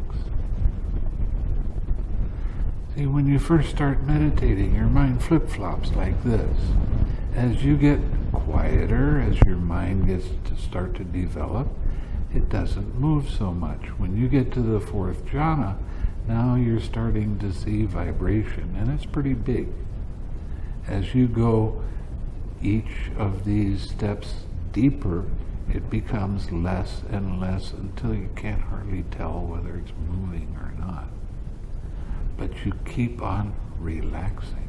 See, when you first start meditating, your mind flip-flops like this. As you get quieter, as your mind gets to start to develop, it doesn't move so much. When you get to the fourth jhana, now you're starting to see vibration, and it's pretty big. As you go each of these steps deeper, it becomes less and less until you can't hardly tell whether it's moving or not. But you keep on relaxing.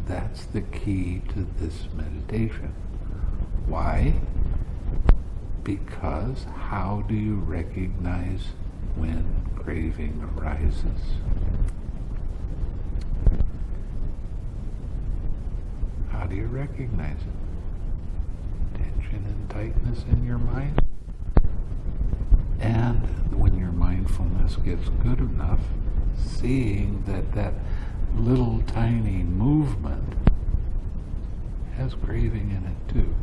That's the key to this meditation. Why? Because how do you recognize when craving arises? How do you recognize it? Tension and tightness in your mind. And when your mindfulness gets good enough, seeing that that little tiny movement has craving in it too.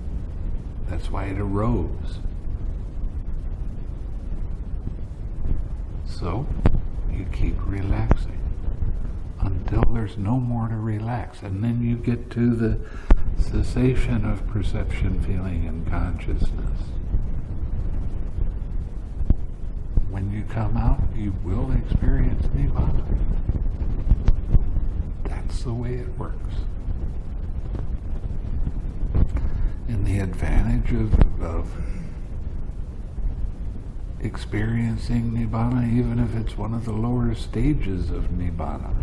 That's why it arose. So you keep relaxing until there's no more to relax, and then you get to the cessation of perception, feeling, and consciousness. When you come out, you will experience Nibbana. That's the way it works. And the advantage of experiencing Nibbana, even if it's one of the lower stages of Nibbana,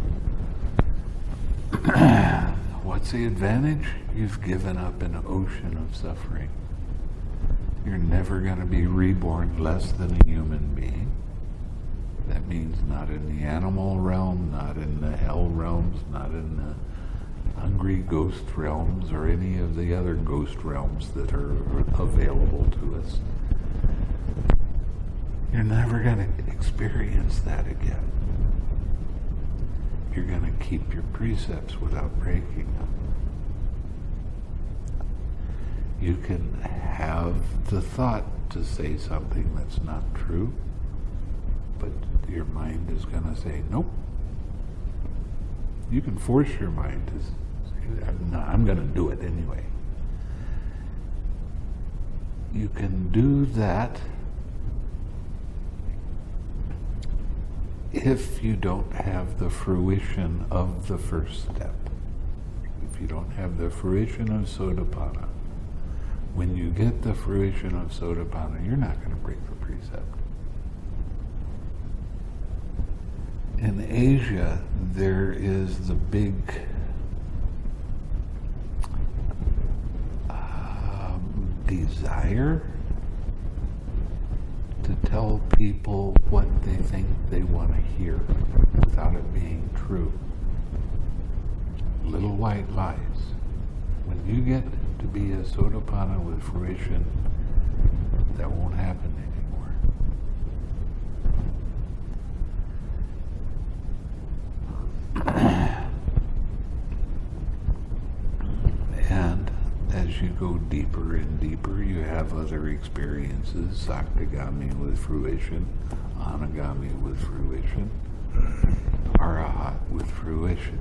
what's the advantage? You've given up an ocean of suffering. You're never going to be reborn less than a human being. That means not in the animal realm, not in the hell realms, not in the hungry ghost realms, or any of the other ghost realms that are available to us. You're never going to experience that again. You're going to keep your precepts without breaking them. You can have the thought to say something that's not true, but your mind is going to say, nope. You can force your mind to say No, I'm going to do it anyway. You can do that if you don't have the fruition of the first step. If you don't have the fruition of Sotapanna, when you get the fruition of Sotapanna, you're not going to break the precept. In Asia, there is the big desire to tell people what they think they want to hear without it being true. Little white lies. When you get to be a Sotapanna with fruition, that won't happen anymore. And as you go deeper and deeper, you have other experiences, Saktagami with fruition, Anagami with fruition, Arahat with fruition.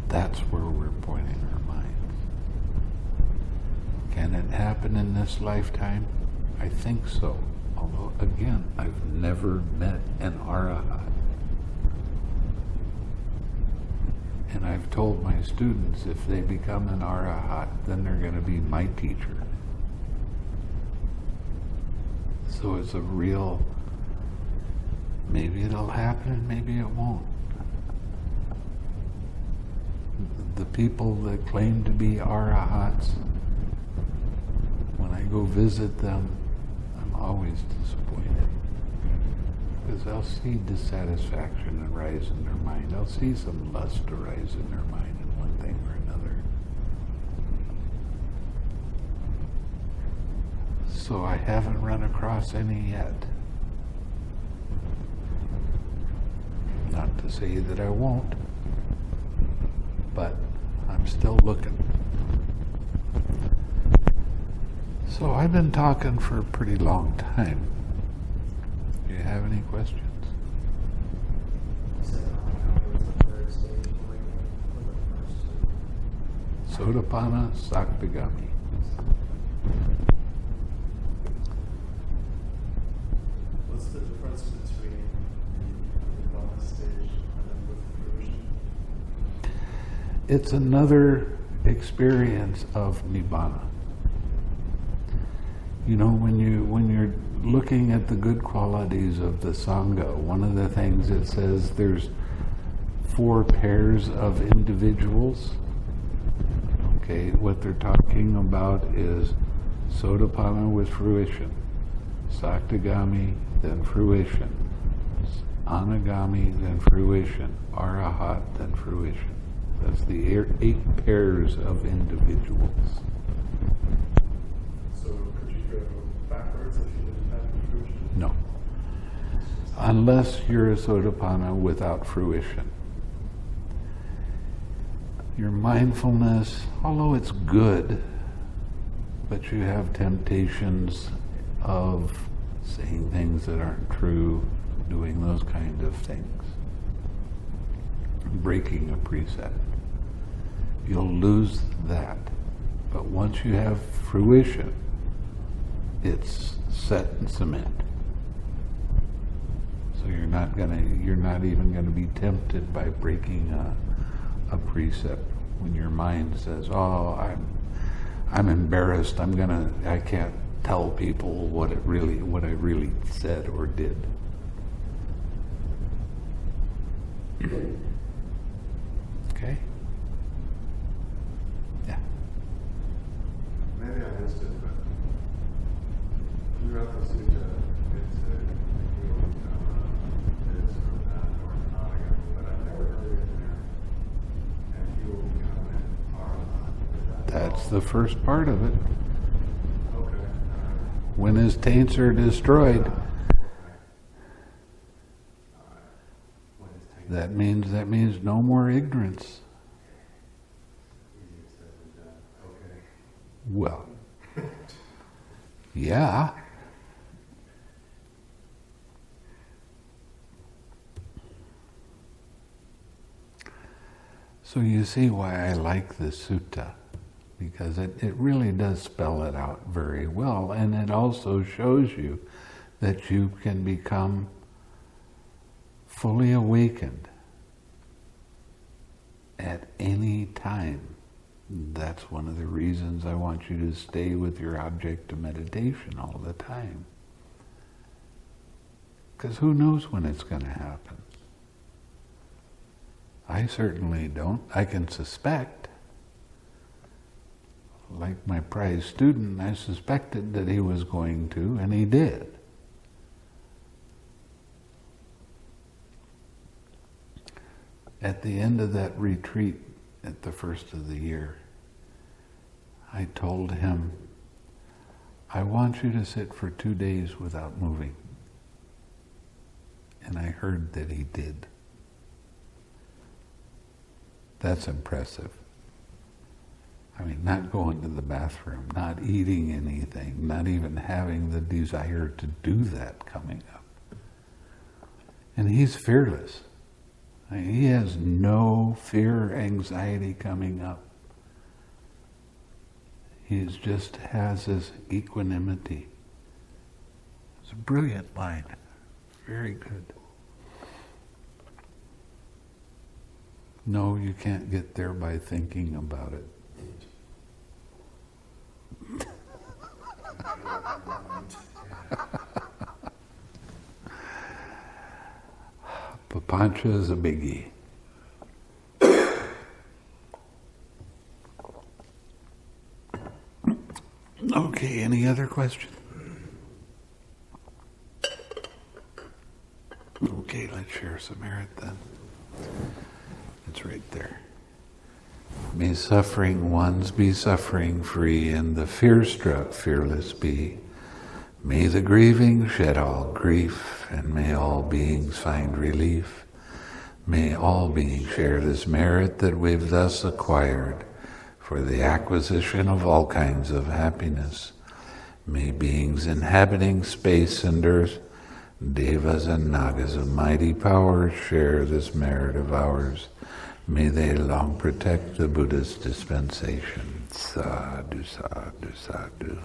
That's where we're pointing our minds. Can it happen in this lifetime? I think so. Although, again, I've never met an Arahat. And I've told my students, if they become an Arahat, then they're going to be my teacher. So it's a real, maybe it'll happen, maybe it won't. The people that claim to be Arahats, when I go visit them, I'm always disappointed. Because they'll see dissatisfaction arise in their mind. They'll see some lust arise in their mind in one thing or another. So I haven't run across any yet. Not to say that I won't, but I'm still looking. So I've been talking for a pretty long time. Do you have any questions? Sotapanna, Saktagami. What's the difference between the Nibbana stage and then with fruition? It's another experience of Nibbana. You know, when you're looking at the good qualities of the Sangha, one of the things it says there's 4 pairs of individuals. Okay, what they're talking about is Sotapanna with fruition, Saktagami, then fruition, Anagami, then fruition, Arahat, then fruition. That's the 8 pairs of individuals. So could you go backwards if you didn't have the fruition? No. Unless you're a Sotapanna without fruition. Your mindfulness, although it's good, but you have temptations of saying things that aren't true, doing those kind of things, breaking a precept. You'll lose that. But once you have fruition, it's set in cement. So you're not even gonna be tempted by breaking a precept when your mind says, "Oh, I'm embarrassed. I can't tell people what I really said or did." Okay? Yeah. Maybe I missed it, but throughout the sutta, it said this or that or Athakanagara, but I've never heard it in there. And he will become an Arahat. That's the first part of it. Okay. When his taints are destroyed, that means no more ignorance. Okay. Well, yeah. So you see why I like this sutta, because it really does spell it out very well, and it also shows you that you can become fully awakened at any time. That's one of the reasons I want you to stay with your object of meditation all the time. Because who knows when it's going to happen? I certainly don't. I can suspect. Like my prize student, I suspected that he was going to, and he did. At the end of that retreat, at the first of the year, I told him, I want you to sit for 2 days without moving. And I heard that he did. That's impressive. I mean, not going to the bathroom, not eating anything, not even having the desire to do that coming up. And he's fearless. I mean, he has no fear or anxiety coming up. He just has this equanimity. It's a brilliant mind. Very good. No, you can't get there by thinking about it. Papancha is a biggie. Okay, any other questions? Okay, let's share some merit then. It's right there. May suffering ones be suffering free, and the fear-struck fearless be. May the grieving shed all grief, and may all beings find relief. May all beings share this merit that we've thus acquired for the acquisition of all kinds of happiness. May beings inhabiting space and earth, devas and nagas of mighty power, share this merit of ours. May they long protect the Buddha's dispensation. Sadhu, sadhu, sadhu.